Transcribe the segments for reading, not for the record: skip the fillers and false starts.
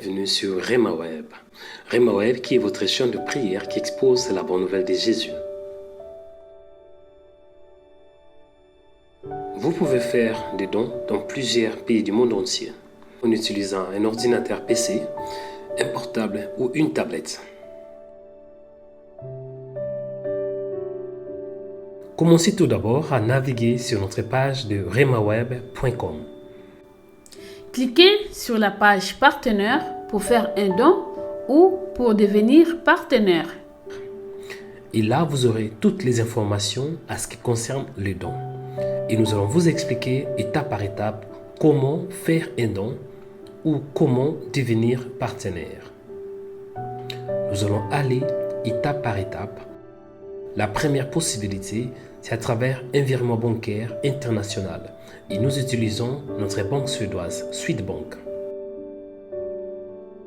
bienvenue sur Rema Web. Rema Web qui est votre chaîne de prière qui expose la bonne nouvelle de Jésus. Vous pouvez faire des dons dans plusieurs pays du monde entier en utilisant un ordinateur PC, un portable ou une tablette. Commencez tout d'abord à naviguer sur notre page de remaweb.com. Cliquez sur la page partenaire pour faire un don ou pour devenir partenaire. Et là, vous aurez toutes les informations à ce qui concerne les dons. Et nous allons vous expliquer étape par étape comment faire un don ou comment devenir partenaire. Nous allons aller étape par étape. La première possibilité, c'est à travers un virement bancaire international. Et nous utilisons notre banque suédoise, Swedbank.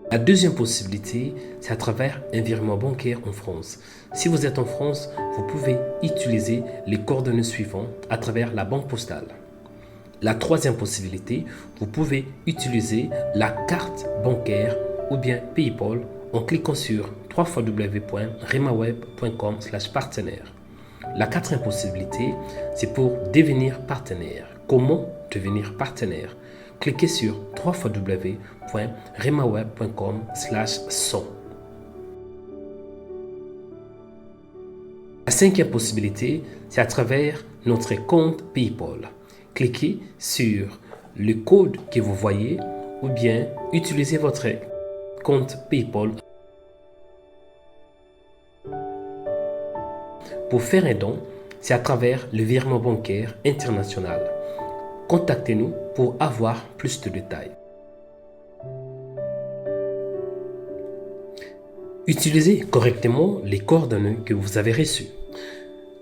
La deuxième possibilité, c'est à travers un virement bancaire en France. Si vous êtes en France, vous pouvez utiliser les coordonnées suivantes à travers la banque postale. La troisième possibilité, vous pouvez utiliser la carte bancaire ou bien PayPal en cliquant sur www.remaweb.com/partenaire. La quatrième possibilité, c'est pour devenir partenaire. Comment devenir partenaire? Cliquez sur www.remaweb.com/100. La cinquième possibilité, c'est à travers notre compte PayPal. Cliquez sur le code que vous voyez ou bien utilisez votre compte PayPal. Pour faire un don, c'est à travers le virement bancaire international. Contactez-nous pour avoir plus de détails. Utilisez correctement les coordonnées que vous avez reçues.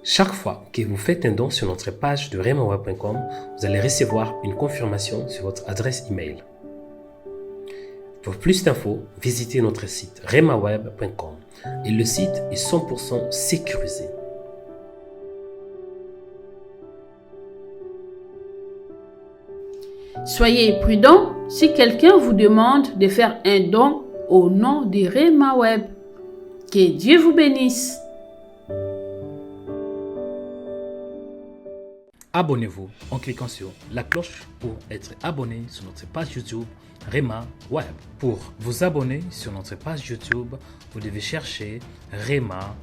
Chaque fois que vous faites un don sur notre page de remaweb.com, vous allez recevoir une confirmation sur votre adresse email. Pour plus d'infos, visitez notre site remaweb.com et le site est 100% sécurisé. Soyez prudent si quelqu'un vous demande de faire un don au nom de Rema Web. Que Dieu vous bénisse. Abonnez-vous en cliquant sur la cloche pour être abonné sur notre page YouTube Rema Web. Pour vous abonner sur notre page YouTube, vous devez chercher Rema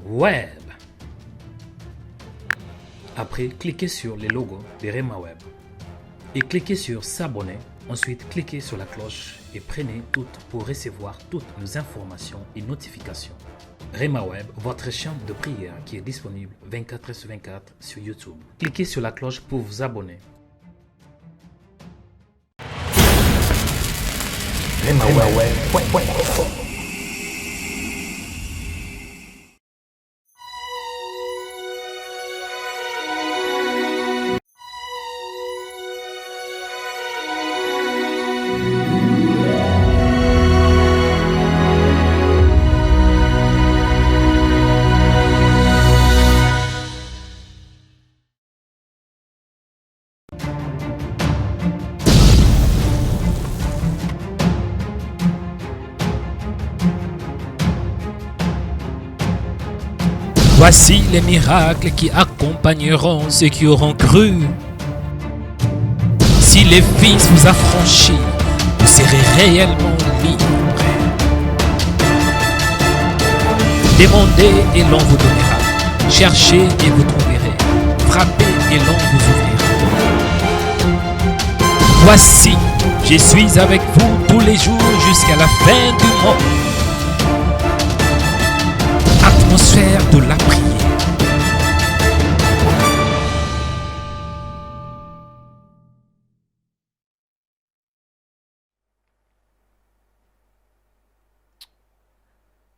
Web. Après, cliquez sur le logo de Rema Web et cliquez sur s'abonner. Ensuite, cliquez sur la cloche et prenez toutes pour recevoir toutes nos informations et notifications. Rema Web, votre chaîne de prière qui est disponible 24h/24 sur YouTube. Cliquez sur la cloche pour vous abonner. RemaWeb.com. Voici les miracles qui accompagneront ceux qui auront cru. Si les Fils vous affranchit, vous serez réellement libres. Demandez et l'on vous donnera. Cherchez et vous trouverez. Frappez et l'on vous ouvrira. Voici, je suis avec vous tous les jours jusqu'à la fin du monde. Atmosphère de la prière.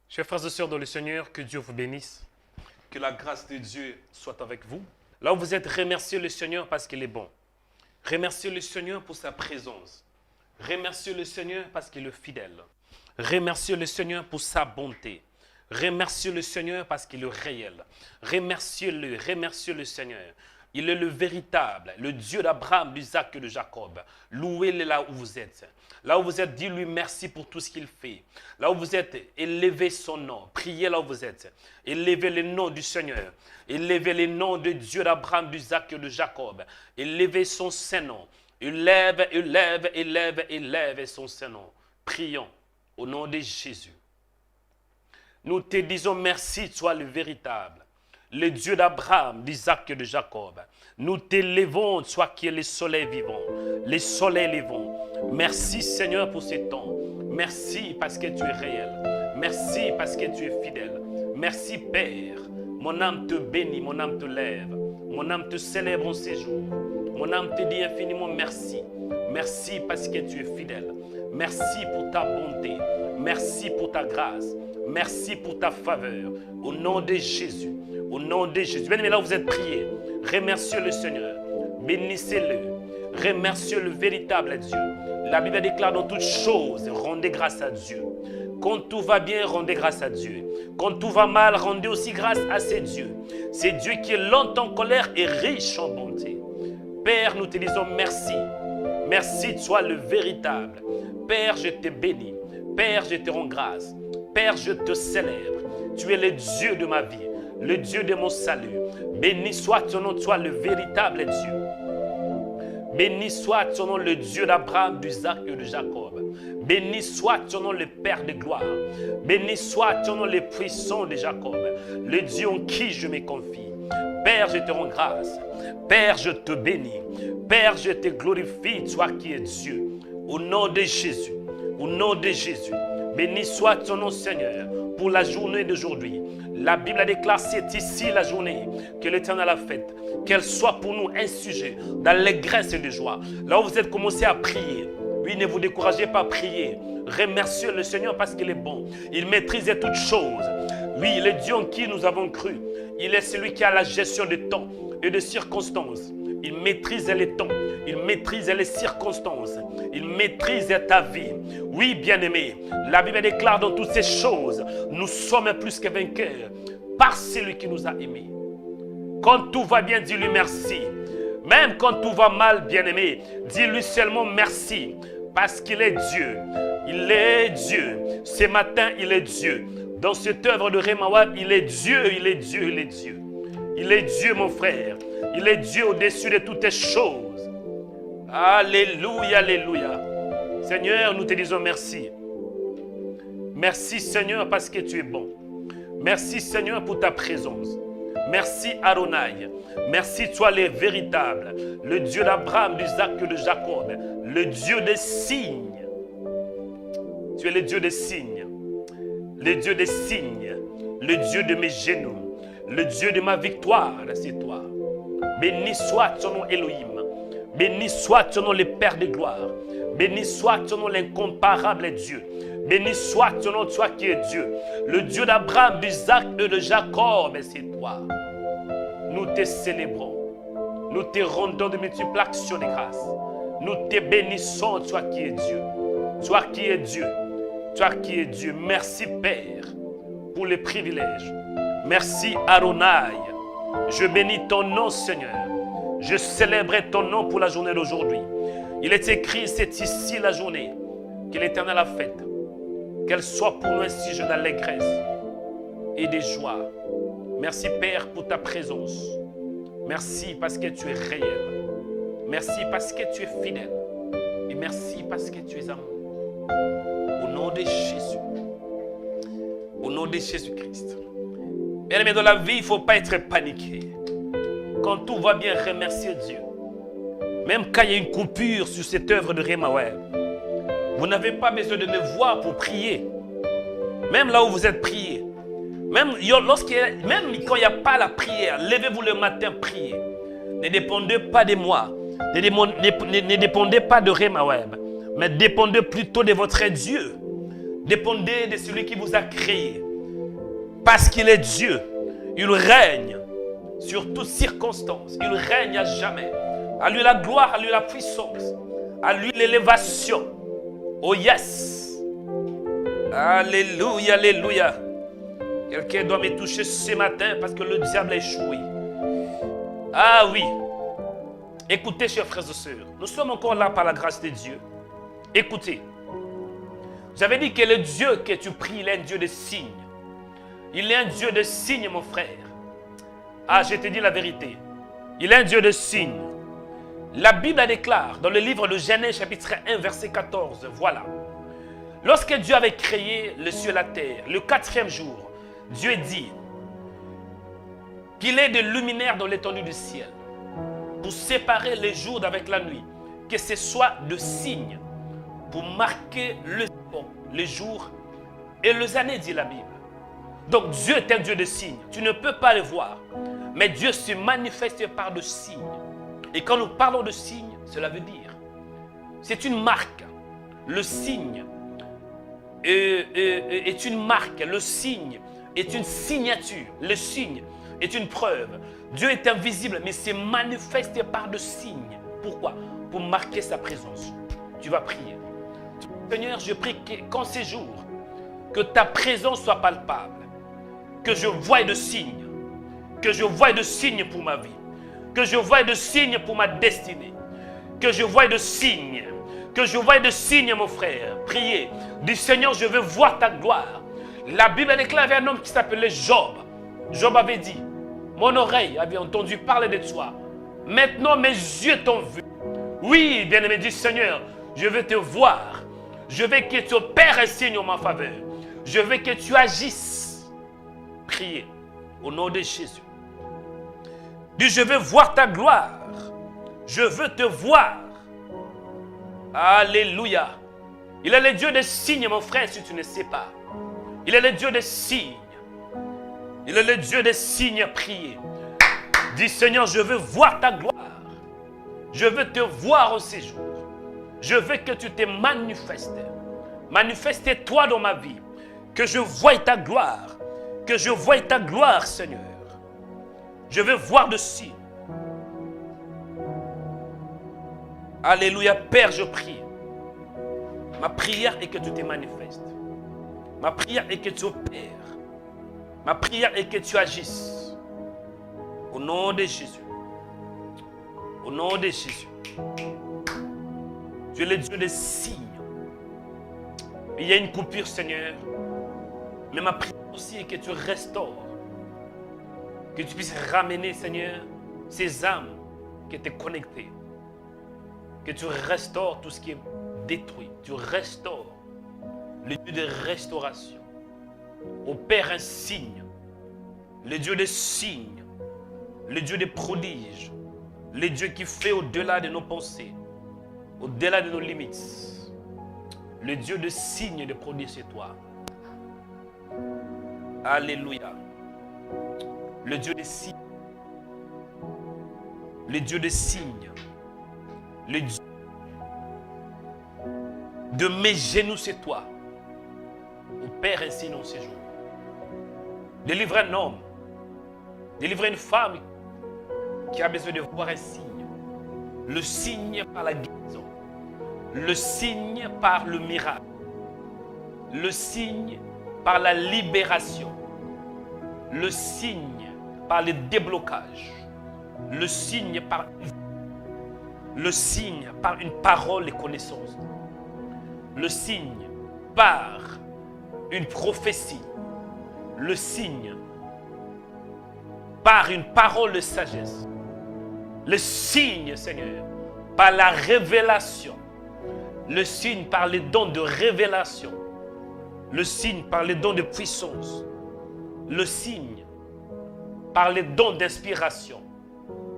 Chers frères et sœurs dans le Seigneur, que Dieu vous bénisse. Que la grâce de Dieu soit avec vous. Là où vous êtes, remerciez le Seigneur parce qu'il est bon. Remerciez le Seigneur pour sa présence. Remerciez le Seigneur parce qu'il est fidèle. Remerciez le Seigneur pour sa bonté. Remerciez le Seigneur parce qu'il est réel. Remerciez-le Seigneur. Il est le véritable, le Dieu d'Abraham, d'Isaac et de Jacob. Louez-le là où vous êtes. Là où vous êtes, dis-lui merci pour tout ce qu'il fait. Là où vous êtes, élevez son nom. Priez là où vous êtes. Élevez le nom du Seigneur. Élevez le nom de Dieu d'Abraham, d'Isaac et de Jacob. Élevez son Saint-Nom. Élève, élève, élève, élève son Saint-Nom. Prions au nom de Jésus. Nous te disons merci, toi le véritable. Le Dieu d'Abraham, d'Isaac et de Jacob. Nous t'élevons, toi qui es le soleil vivant, les soleils vivants. Merci Seigneur pour ce temps. Merci parce que tu es réel. Merci parce que tu es fidèle. Merci Père. Mon âme te bénit, mon âme te lève. Mon âme te célèbre en ces jours. Mon âme te dit infiniment merci. Merci parce que tu es fidèle. Merci pour ta bonté. Merci pour ta grâce. Merci pour ta faveur. Au nom de Jésus. Au nom de Jésus. Bien-aimés, là où vous êtes priés, remerciez le Seigneur. Bénissez-le. Remerciez le véritable Dieu. La Bible déclare dans toutes choses, rendez grâce à Dieu. Quand tout va bien, rendez grâce à Dieu. Quand tout va mal, rendez aussi grâce à ce Dieu. C'est Dieu qui est lent en colère et riche en bonté. Père, nous te disons merci. Merci, toi le véritable. Père, je te bénis. Père, je te rends grâce. Père, je te célèbre. Tu es le Dieu de ma vie. Le Dieu de mon salut. Béni soit ton nom, toi le véritable Dieu. Béni soit ton nom, le Dieu d'Abraham, d'Isaac et de Jacob. Béni soit ton nom, le Père de gloire. Béni soit ton nom, le puissant de Jacob. Le Dieu en qui je me confie. Père, je te rends grâce. Père, je te bénis. Père, je te glorifie, toi qui es Dieu. Au nom de Jésus. Au nom de Jésus. Béni soit ton nom, Seigneur, pour la journée d'aujourd'hui. La Bible déclare, c'est ici la journée que l'Éternel a faite. Qu'elle soit pour nous un sujet d'allégresse et de joie. Là où vous êtes commencé à prier, oui, ne vous découragez pas à prier. Remerciez le Seigneur parce qu'il est bon. Il maîtrise toutes choses. Oui, le Dieu en qui nous avons cru. Il est celui qui a la gestion des temps et des circonstances. Il maîtrise les temps, il maîtrise les circonstances, il maîtrise ta vie. Oui, bien-aimé, la Bible déclare dans toutes ces choses, nous sommes plus que vainqueurs par celui qui nous a aimés. Quand tout va bien, dis-lui merci. Même quand tout va mal, bien-aimé, dis-lui seulement merci. Parce qu'il est Dieu. Il est Dieu. Ce matin, il est Dieu. Dans cette œuvre de Rhema Web, il est Dieu, il est Dieu, il est Dieu. Il est Dieu, mon frère. Il est Dieu au-dessus de toutes les choses. Alléluia, alléluia. Seigneur, nous te disons merci. Merci, Seigneur, parce que tu es bon. Merci, Seigneur, pour ta présence. Merci, Adonai. Merci, toi, le véritable. Le Dieu d'Abraham, d'Isaac et de Jacob. Le Dieu des signes. Tu es le Dieu des signes. Le Dieu des signes. Le Dieu de mes genoux. Le Dieu de ma victoire, c'est toi. Béni soit ton nom Elohim. Béni soit ton nom le Père de gloire. Béni soit ton nom l'incomparable Dieu. Béni soit ton nom, toi qui es Dieu. Le Dieu d'Abraham, d'Isaac et de Jacob, c'est toi. Nous te célébrons. Nous te rendons de multiples actions de grâce. Nous te bénissons, toi qui es Dieu. Toi qui es Dieu. Toi qui es Dieu. Merci Père pour les privilèges. Merci Adonai. Je bénis ton nom, Seigneur. Je célébrerai ton nom pour la journée d'aujourd'hui. Il est écrit, c'est ici la journée que l'Éternel a faite. Qu'elle soit pour nous un sujet d'allégresse et de joie. Merci Père pour ta présence. Merci parce que tu es réel. Merci parce que tu es fidèle. Et merci parce que tu es amour. Au nom de Jésus. Au nom de Jésus-Christ. Bien-aimés, dans la vie, il ne faut pas être paniqué. Quand tout va bien, remerciez Dieu. Même quand il y a une coupure sur cette œuvre de Rhema Web, vous n'avez pas besoin de me voir pour prier. Même là où vous êtes prié. Même quand il n'y a pas la prière, levez-vous le matin, priez. Ne dépendez pas de moi. Ne dépendez pas de Rhema Web. Mais dépendez plutôt de votre Dieu. Dépendez de celui qui vous a créé. Parce qu'il est Dieu. Il règne sur toutes circonstances. Il règne à jamais. À lui la gloire, à lui la puissance. À lui l'élévation. Oh yes. Alléluia, alléluia. Quelqu'un doit me toucher ce matin parce que le diable a échoué. Ah oui. Écoutez, chers frères et sœurs, nous sommes encore là par la grâce de Dieu. Écoutez. J'avais dit que le Dieu que tu pries, il est un Dieu de signes. Il est un Dieu de signes, mon frère. Ah, je te dis la vérité. Il est un Dieu de signes. La Bible la déclare dans le livre de Genèse chapitre 1 verset 14. Voilà. Lorsque Dieu avait créé le ciel et la terre, le 4e jour, Dieu dit qu'il est des luminaires dans l'étendue du ciel pour séparer les jours d'avec la nuit. Que ce soit de signes pour marquer les jours et les années, dit la Bible. Donc Dieu est un Dieu de signes. Tu ne peux pas le voir. Mais Dieu se manifeste par de signes. Et quand nous parlons de signes, cela veut dire, c'est une marque. Le signe est une marque. Le signe est une signature. Le signe est une preuve. Dieu est invisible, mais se manifeste par de signes. Pourquoi? Pour marquer sa présence. Tu vas prier. Seigneur, je prie qu'en ces jours, que ta présence soit palpable. Que je voie de signes. Que je voie de signes pour ma vie. Que je voie de signes pour ma destinée. Que je voie de signes. Que je voie de signes, mon frère. Priez. Dis, Seigneur, je veux voir ta gloire. La Bible déclare un homme qui s'appelait Job. Job avait dit, mon oreille avait entendu parler de toi. Maintenant, mes yeux t'ont vu. Oui, bien-aimé, dis, Seigneur, je veux te voir. Je veux que tu opères un signe en ma faveur. Je veux que tu agisses. Priez au nom de Jésus. Dis, je veux voir ta gloire. Je veux te voir. Alléluia. Il est le Dieu des signes, mon frère, si tu ne sais pas. Il est le Dieu des signes. Il est le Dieu des signes. Priez. Dis, Seigneur, je veux voir ta gloire. Je veux te voir en ces jours. Je veux que tu te manifestes. Manifeste-toi dans ma vie. Que je voie ta gloire. Que je voie ta gloire, Seigneur. Je veux voir de signes. Alléluia, Père, je prie. Ma prière est que tu te manifestes. Ma prière est que tu opères. Ma prière est que tu agisses. Au nom de Jésus. Au nom de Jésus. Tu es le Dieu des signes. Il y a une coupure, Seigneur. Mais ma prière aussi est que tu restaures. Que tu puisses ramener, Seigneur, ces âmes qui étaient connectées. Que tu restaures tout ce qui est détruit. Tu restaures le Dieu de restauration. Opère un signe. Le Dieu des signes. Le Dieu des prodiges. Le Dieu qui fait au-delà de nos pensées. Au-delà de nos limites. Le Dieu de signes et de prodiges, c'est toi. Alléluia. Le Dieu des signes. Le Dieu des signes. Le Dieu de mes genoux, c'est toi. Opère un signe en ces jours. Délivre un homme. Délivre une femme qui a besoin de voir un signe. Le signe par la guérison. Le signe par le miracle. Le signe par la libération. Le signe par le déblocage. Le signe par une parole et connaissance. Le signe par une prophétie. Le signe par une parole de sagesse. Le signe, Seigneur, par la révélation. Le signe par les dons de révélation. Le signe par les dons de puissance. Le signe par les dons d'inspiration.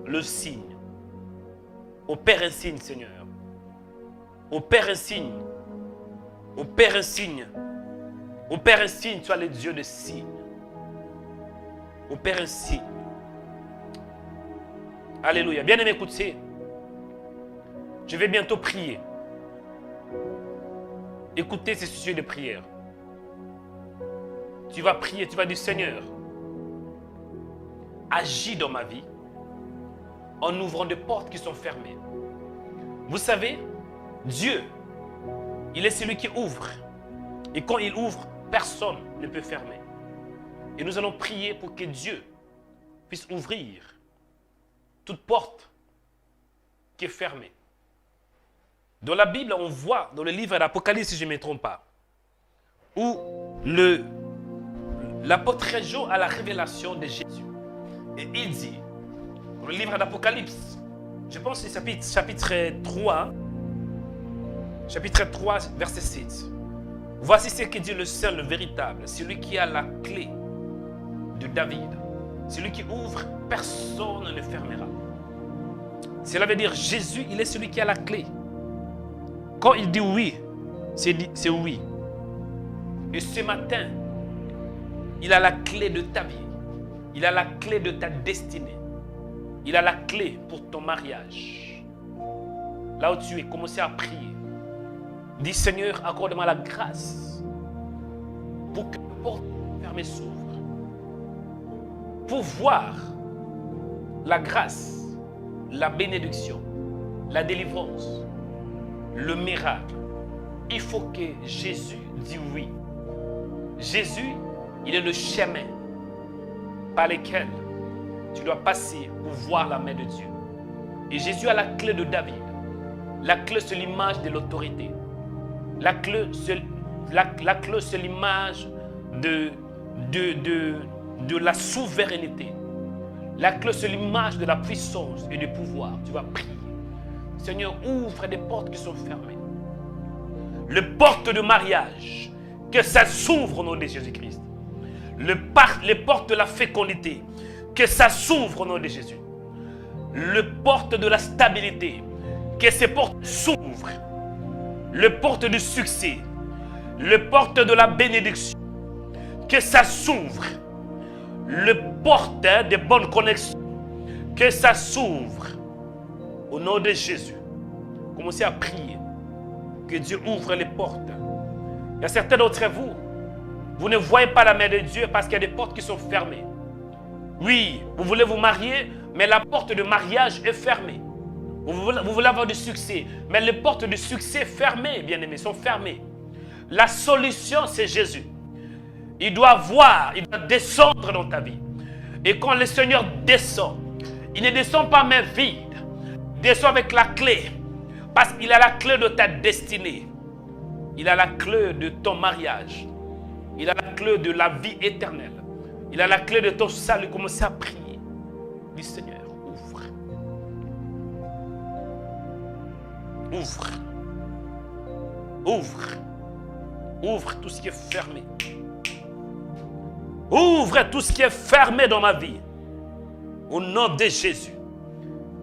Le signe. Opère un signe, Seigneur. Opère un signe. Opère un signe. Opère un signe, tu es le Dieu de signes. Opère un signe. Alléluia. Bien-aimé, écoutez. Je vais bientôt prier. Écoutez ces sujets de prière. Tu vas prier, tu vas dire, Seigneur, agis dans ma vie en ouvrant des portes qui sont fermées. Vous savez, Dieu, il est celui qui ouvre. Et quand il ouvre, personne ne peut fermer. Et nous allons prier pour que Dieu puisse ouvrir toute porte qui est fermée. Dans la Bible, on voit, dans le livre d'Apocalypse, si je ne me trompe pas, où l'apôtre Jean a la révélation de Jésus. Et il dit, dans le livre d'Apocalypse, je pense que c'est chapitre 3, verset 7. Voici ce que dit le seul, le véritable, celui qui a la clé de David. Celui qui ouvre, personne ne fermera. Cela veut dire Jésus, il est celui qui a la clé. Quand il dit oui, c'est oui. Et ce matin, il a la clé de ta vie. Il a la clé de ta destinée. Il a la clé pour ton mariage. Là où tu es, commencez à prier. Dis Seigneur, accorde-moi la grâce pour que la porte fermée s'ouvre. Pour voir la grâce, la bénédiction, la délivrance, le miracle, il faut que Jésus dise oui. Jésus, il est le chemin par lequel tu dois passer pour voir la main de Dieu. Et Jésus a la clé de David. La clé, c'est l'image de l'autorité. La clé, c'est l'image de la souveraineté. La clé, c'est l'image de la puissance et du pouvoir. Tu vas prier. Seigneur, ouvre des portes qui sont fermées. Les portes de mariage, que ça s'ouvre au nom de Jésus-Christ. Les portes de la fécondité, que ça s'ouvre au nom de Jésus. Les portes de la stabilité, que ces portes s'ouvrent. Les portes du succès, les portes de la bénédiction, que ça s'ouvre. Les portes de bonnes connexions, que ça s'ouvre. Au nom de Jésus, commencez à prier. Que Dieu ouvre les portes. Il y a certains d'entre vous, vous ne voyez pas la main de Dieu parce qu'il y a des portes qui sont fermées. Oui, vous voulez vous marier, mais la porte de mariage est fermée. Vous voulez avoir du succès, mais les portes du succès fermées, bien aimés, sont fermées. La solution, c'est Jésus. Il doit descendre dans ta vie. Et quand le Seigneur descend, il ne descend pas main vide. Il descend avec la clé. Parce qu'il a la clé de ta destinée. Il a la clé de ton mariage. Il a la clé de la vie éternelle. Il a la clé de ton salut. Commencez à prier. Dis Seigneur, ouvre. Ouvre. Ouvre. Ouvre tout ce qui est fermé. Ouvre tout ce qui est fermé dans ma vie. Au nom de Jésus.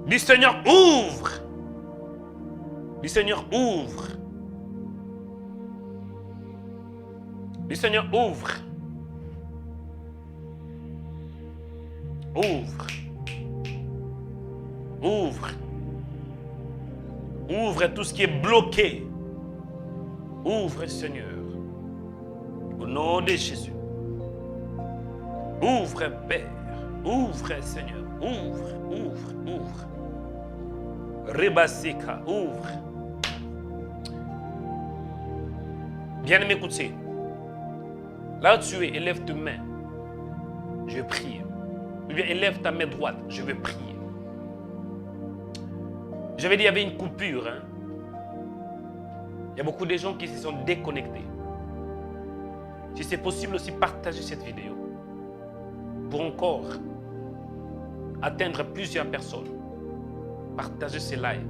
Dis Seigneur, ouvre. Dis Seigneur, ouvre. Dis Seigneur, ouvre. Ouvre. Ouvre. Ouvre tout ce qui est bloqué. Ouvre, Seigneur. Au nom de Jésus. Ouvre, Père. Ouvre, Seigneur. Ouvre, ouvre, ouvre. Rebasika, ouvre. Bien-aimé, écoutez. Là où tu es, élève tes mains. Je vais prier. Ou bien élève ta main droite. Je vais prier. J'avais dit qu'il y avait une coupure. Il y a beaucoup de gens qui se sont déconnectés. Si c'est possible aussi, partagez cette vidéo. Pour encore atteindre plusieurs personnes. Partagez ce live.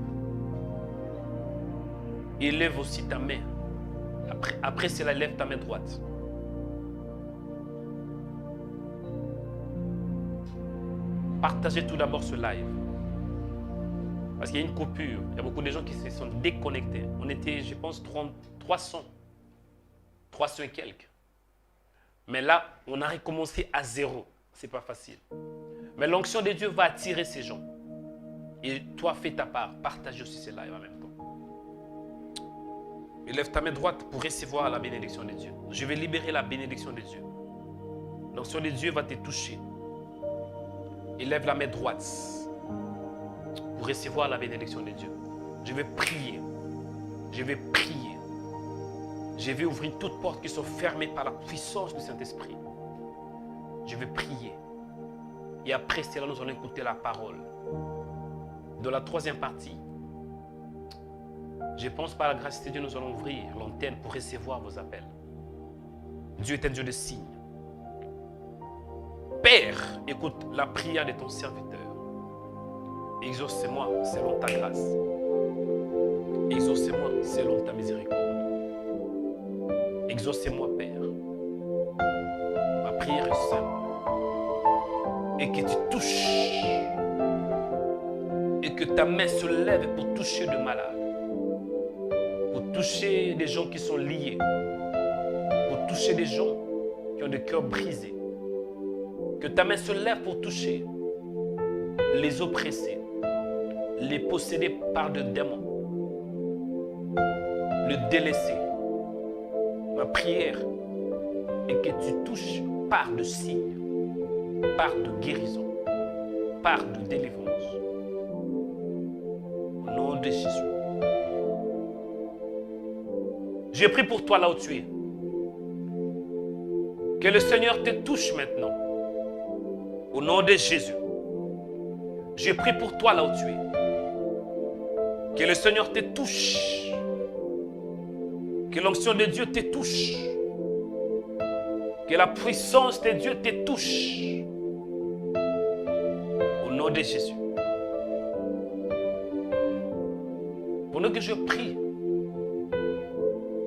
Et lève aussi ta main. Après cela, lève ta main droite. Partagez tout d'abord ce live. Parce qu'il y a une coupure. Il y a beaucoup de gens qui se sont déconnectés. On était, je pense, 300 et quelques. Mais là, on a recommencé à zéro. Ce n'est pas facile. Mais l'onction de Dieu va attirer ces gens. Et toi, fais ta part. Partage aussi ce live en même temps. Élève ta main droite pour recevoir la bénédiction de Dieu. Je vais libérer la bénédiction de Dieu. L'onction de Dieu va te toucher. Élève la main droite pour recevoir la bénédiction de Dieu. Je vais prier. Je vais prier. Je vais ouvrir toutes portes qui sont fermées par la puissance du Saint-Esprit. Je vais prier. Et après cela, nous allons écouter la parole. dans la troisième partie, je pense par la grâce de Dieu, nous allons ouvrir l'antenne pour recevoir vos appels. Dieu est un Dieu de signes. Père, écoute la prière de ton serviteur. Exauce-moi selon ta grâce. Exauce-moi selon ta miséricorde. Exauce-moi, Père. Ma prière est simple. Et que tu touches. Et que ta main se lève pour toucher de malades. Pour toucher des gens qui sont liés. Pour toucher des gens qui ont le cœur brisé. Que ta main se lève pour toucher les oppressés, les possédés par des démons, le délaissé. Ma prière est que tu touches par de signes, par de guérison, par de délivrance. Au nom de Jésus. Je prie pour toi là où tu es. Que le Seigneur te touche maintenant. Au nom de Jésus. Je prie pour toi là où tu es. Que le Seigneur te touche. Que l'onction de Dieu te touche. Que la puissance de Dieu te touche. Au nom de Jésus. Pendant que je prie,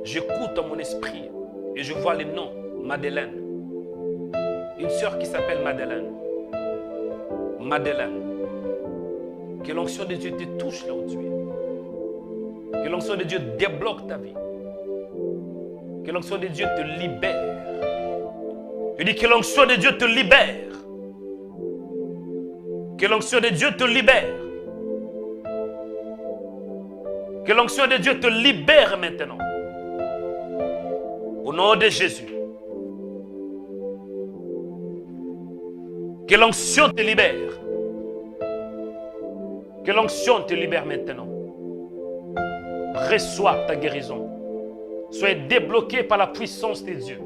j'écoute dans mon esprit et je vois le nom Madeleine. Une sœur qui s'appelle Madeleine. Madeleine. Que l'onction de Dieu te touche là où tu es. Que l'onction de Dieu débloque ta vie. Que l'onction de Dieu te libère. Je dis que l'onction de Dieu te libère. Que l'onction de Dieu te libère. Que l'onction de Dieu te libère maintenant. Au nom de Jésus. Que l'onction te libère. Que l'onction te libère maintenant. Reçois ta guérison. Soyez débloqué par la puissance de Dieu.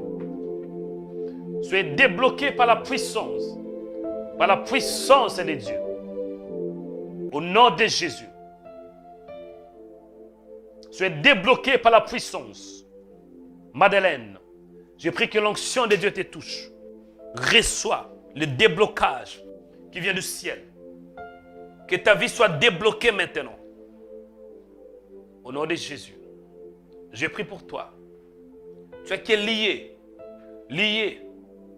Soyez débloqué par la puissance. Par la puissance de Dieu. Au nom de Jésus. Soyez débloqué par la puissance. Madeleine, je prie que l'onction de Dieu te touche. Reçois le déblocage qui vient du ciel. Que ta vie soit débloquée maintenant. Au nom de Jésus, je prie pour toi. Tu es qui est lié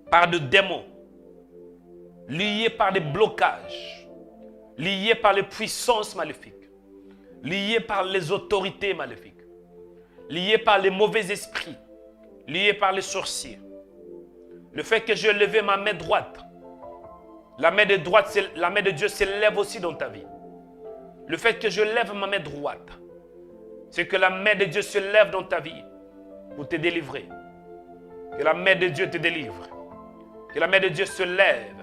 par des démons, lié par des blocages, lié par les puissances maléfiques, lié par les autorités maléfiques, lié par les mauvais esprits, lié par les sorciers. Le fait que j'ai levé ma main droite, la main de Dieu s'élève aussi dans ta vie. Le fait que je lève ma main droite, c'est que la main de Dieu se lève dans ta vie pour te délivrer. Que la main de Dieu te délivre. Que la main de Dieu se lève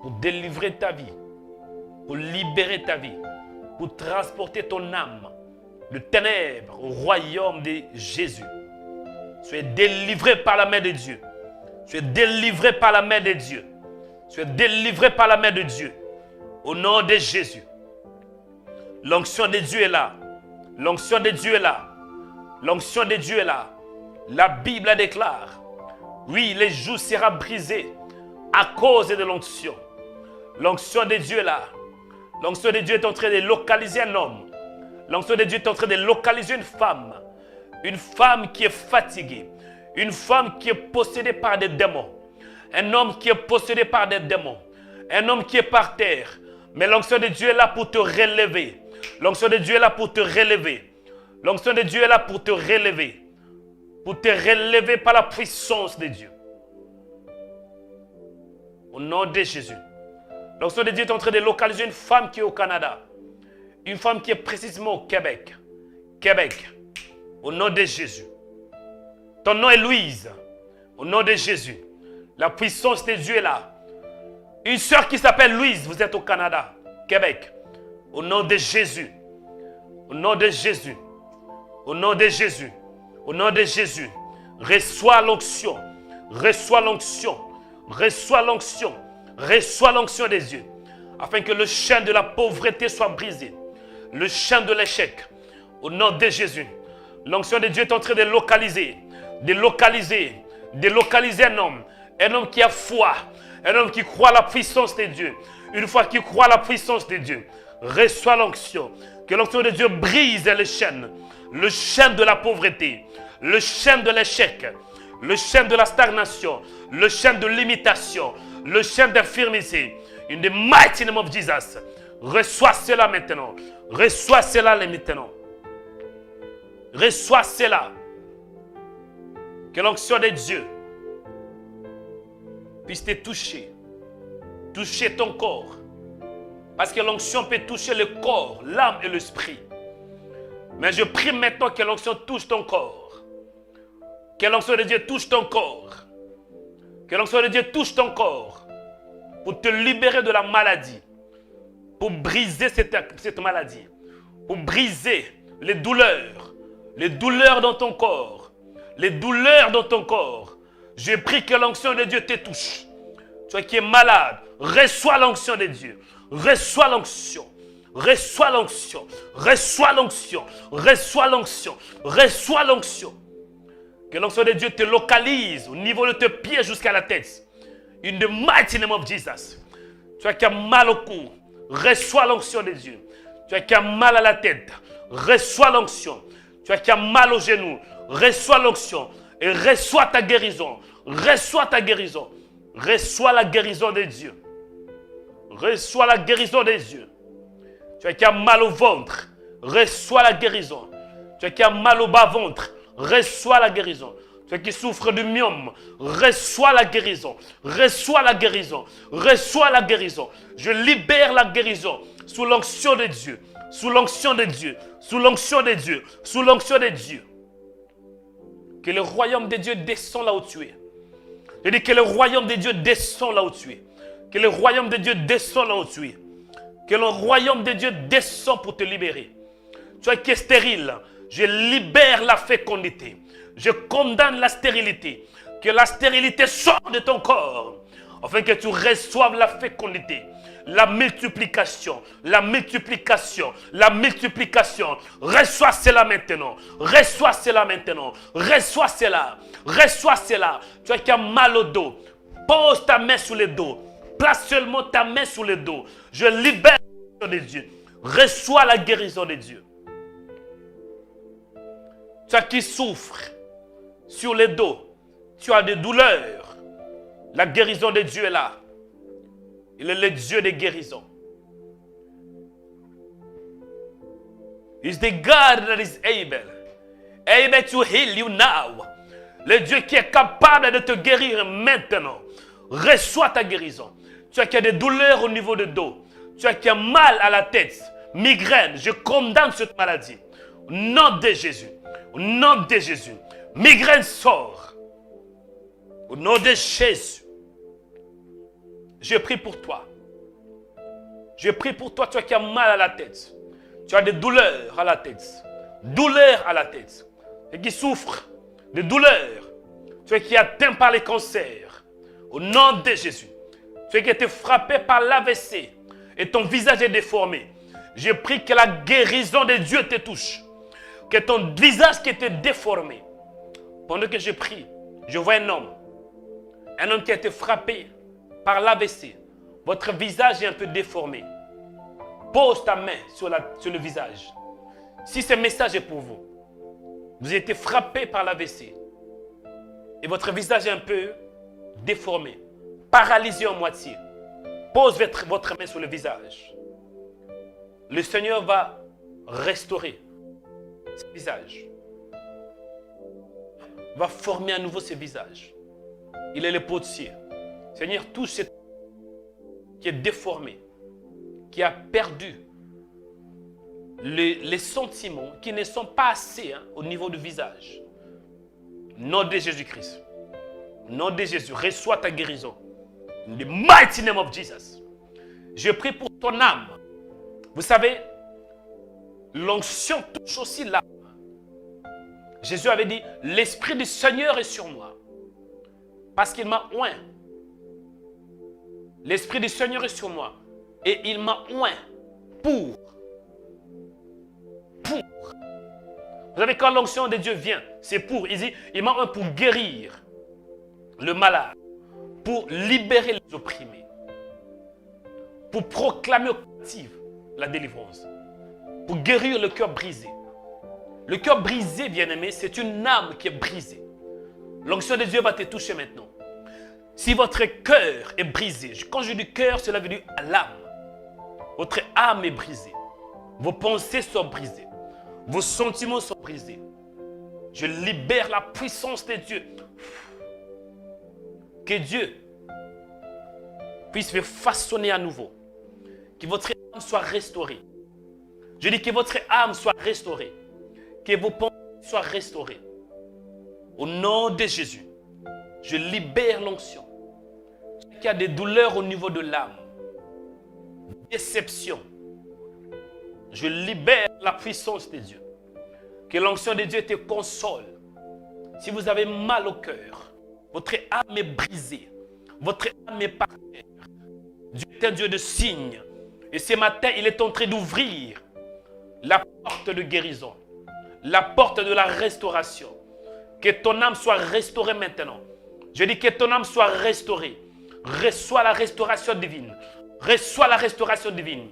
pour délivrer ta vie, pour libérer ta vie, pour transporter ton âme de ténèbres au royaume de Jésus. Soyez délivré par la main de Dieu. Soyez délivré par la main de Dieu. Soyez délivré par la main de Dieu. Au nom de Jésus. L'onction de Dieu est là. L'onction de Dieu est là. L'onction de Dieu est là. La Bible déclare. Oui, les joues seront brisées à cause de l'onction. L'onction de Dieu est là. L'onction de Dieu est en train de localiser un homme. L'onction de Dieu est en train de localiser une femme. Une femme qui est fatiguée. Une femme qui est possédée par des démons. Un homme qui est possédé par des démons. Un homme qui est par terre. Mais l'onction de Dieu est là pour te relever. L'onction de Dieu est là pour te relever. L'onction de Dieu est là pour te relever. Pour te relever par la puissance de Dieu. Au nom de Jésus. L'onction de Dieu est en train de localiser une femme qui est au Canada. Une femme qui est précisément au Québec. Québec. Au nom de Jésus. Ton nom est Louise. Au nom de Jésus. La puissance de Dieu est là. Une sœur qui s'appelle Louise, vous êtes au Canada, Québec. Au nom de Jésus. Au nom de Jésus. Au nom de Jésus. Au nom de Jésus. Reçois l'onction. Reçois l'onction. Reçois l'onction. Reçois l'onction des yeux. afin que le chaîne de la pauvreté soit brisé. Le chaîne de l'échec, au nom de Jésus. L'onction de Dieu est en train de localiser un homme qui a foi, un homme qui croit à la puissance de Dieu. Une fois qu'il croit à la puissance de Dieu, reçois l'onction. Que l'onction de Dieu brise le chaîne de la pauvreté, le chaîne de l'échec, le chaîne de la stagnation, le chaîne de l'imitation, le chaîne d'infirmité. In the mighty name of Jesus, reçois cela maintenant. Reçois cela maintenant. Reçois cela. Que l'onction de Dieu puisse te toucher. Toucher ton corps. Parce que l'onction peut toucher le corps, l'âme et l'esprit. Mais je prie maintenant que l'onction touche ton corps. Que l'onction de Dieu touche ton corps. Que l'onction de Dieu touche ton corps. Pour te libérer de la maladie. Pour briser cette maladie. Pour briser les douleurs dans ton corps. Les douleurs dans ton corps. Je prie que l'onction de Dieu te touche. Toi qui es malade, reçois l'onction de Dieu. Reçois l'onction. Reçois l'onction. Reçois l'onction. Reçois l'onction. Reçois l'onction. Que l'onction de Dieu te localise au niveau de tes pieds jusqu'à la tête. In the mighty name of Jesus. Toi qui as mal au cou, reçois l'onction de Dieu. Toi qui as mal à la tête, reçois l'onction. Toi qui as mal aux genoux, reçois l'onction. Et reçois ta guérison. Reçois ta guérison. Reçois la guérison de Dieu. Reçois la guérison des yeux. Tu qui as mal au ventre, reçois la guérison. Tu qui as mal au bas-ventre, reçois la guérison. Tu qui souffres du myome, reçois la guérison. Reçois la guérison. Reçois la guérison. Je libère la guérison sous l'onction de Dieu. Sous l'onction de Dieu. Sous l'onction de Dieu. Sous l'onction de Dieu. Que le royaume de Dieu descend là où tu es. Je dis que le royaume de Dieu descend là où tu es. Que le royaume de Dieu descend là où tu es. Que le royaume de Dieu descend pour te libérer. Tu qui es stérile, je libère la fécondité. Je condamne la stérilité. Que la stérilité sorte de ton corps. Afin que tu reçoives la fécondité. La multiplication. La multiplication. La multiplication. Reçois cela maintenant. Reçois cela maintenant. Reçois cela. Reçois cela. Tu qui as mal au dos. Pose ta main sur le dos. Place seulement ta main sur le dos. Je libère la guérison de Dieu. Reçois la guérison de Dieu. Tu qui souffres sur le dos. Tu as des douleurs. La guérison de Dieu est là. Il est le Dieu de guérison. He's the God that is able to heal you now. Le Dieu qui est capable de te guérir maintenant. Reçois ta guérison. Tu as des douleurs au niveau du dos. Tu as qui as mal à la tête. Migraine. Je condamne cette maladie. Au nom de Jésus. Au nom de Jésus. Migraine sort. Au nom de Jésus. Je prie pour toi. Je prie pour toi, toi qui as mal à la tête. Tu as des douleurs à la tête. Douleurs à la tête. Et qui souffrent de douleurs. Tu es qui est atteint par les cancers. Au nom de Jésus. Tu es qui a été frappé par l'AVC. Et ton visage est déformé. Je prie que la guérison de Dieu te touche. Que ton visage qui était déformé. Pendant que je prie, je vois un homme. Un homme qui a été frappé par l'AVC. Votre visage est un peu déformé. Pose ta main sur le visage. Si ce message est pour vous, vous avez été frappé par l'AVC et votre visage est un peu déformé, paralysé en moitié. Pose votre main sur le visage. Le Seigneur va restaurer ce visage. Va former à nouveau ce visage. Il est le potier. Seigneur, touche cet qui est déformé, qui a perdu les sentiments qui ne sont pas assez au niveau du visage. Nom de Jésus-Christ. Nom de Jésus, reçois ta guérison. In the mighty name of Jesus. Je prie pour ton âme. Vous savez, l'onction touche aussi l'âme. Jésus avait dit, l'Esprit du Seigneur est sur moi. Parce qu'il m'a oint. L'Esprit du Seigneur est sur moi. Et il m'a oint pour. Vous savez, quand l'onction de Dieu vient, c'est pour. Il dit, il m'a oint pour guérir le malade, pour libérer les opprimés, pour proclamer aux captifs la délivrance, pour guérir le cœur brisé. Le cœur brisé, bien-aimé, c'est une âme qui est brisée. L'onction de Dieu va te toucher maintenant. Si votre cœur est brisé, quand je dis cœur, cela veut dire l'âme. Votre âme est brisée. Vos pensées sont brisées. Vos sentiments sont brisés. Je libère la puissance de Dieu. Que Dieu puisse me façonner à nouveau. Que votre âme soit restaurée. Je dis que votre âme soit restaurée. Que vos pensées soient restaurées. Au nom de Jésus, je libère l'onction. Il y a des douleurs au niveau de l'âme, déception. Je libère la puissance de Dieu. Que l'onction de Dieu te console. Si vous avez mal au cœur, votre âme est brisée, votre âme est par terre. Dieu est un Dieu de signes. Et ce matin, il est en train d'ouvrir la porte de guérison, la porte de la restauration. Que ton âme soit restaurée maintenant. Je dis que ton âme soit restaurée. Reçois la restauration divine. Reçois la restauration divine.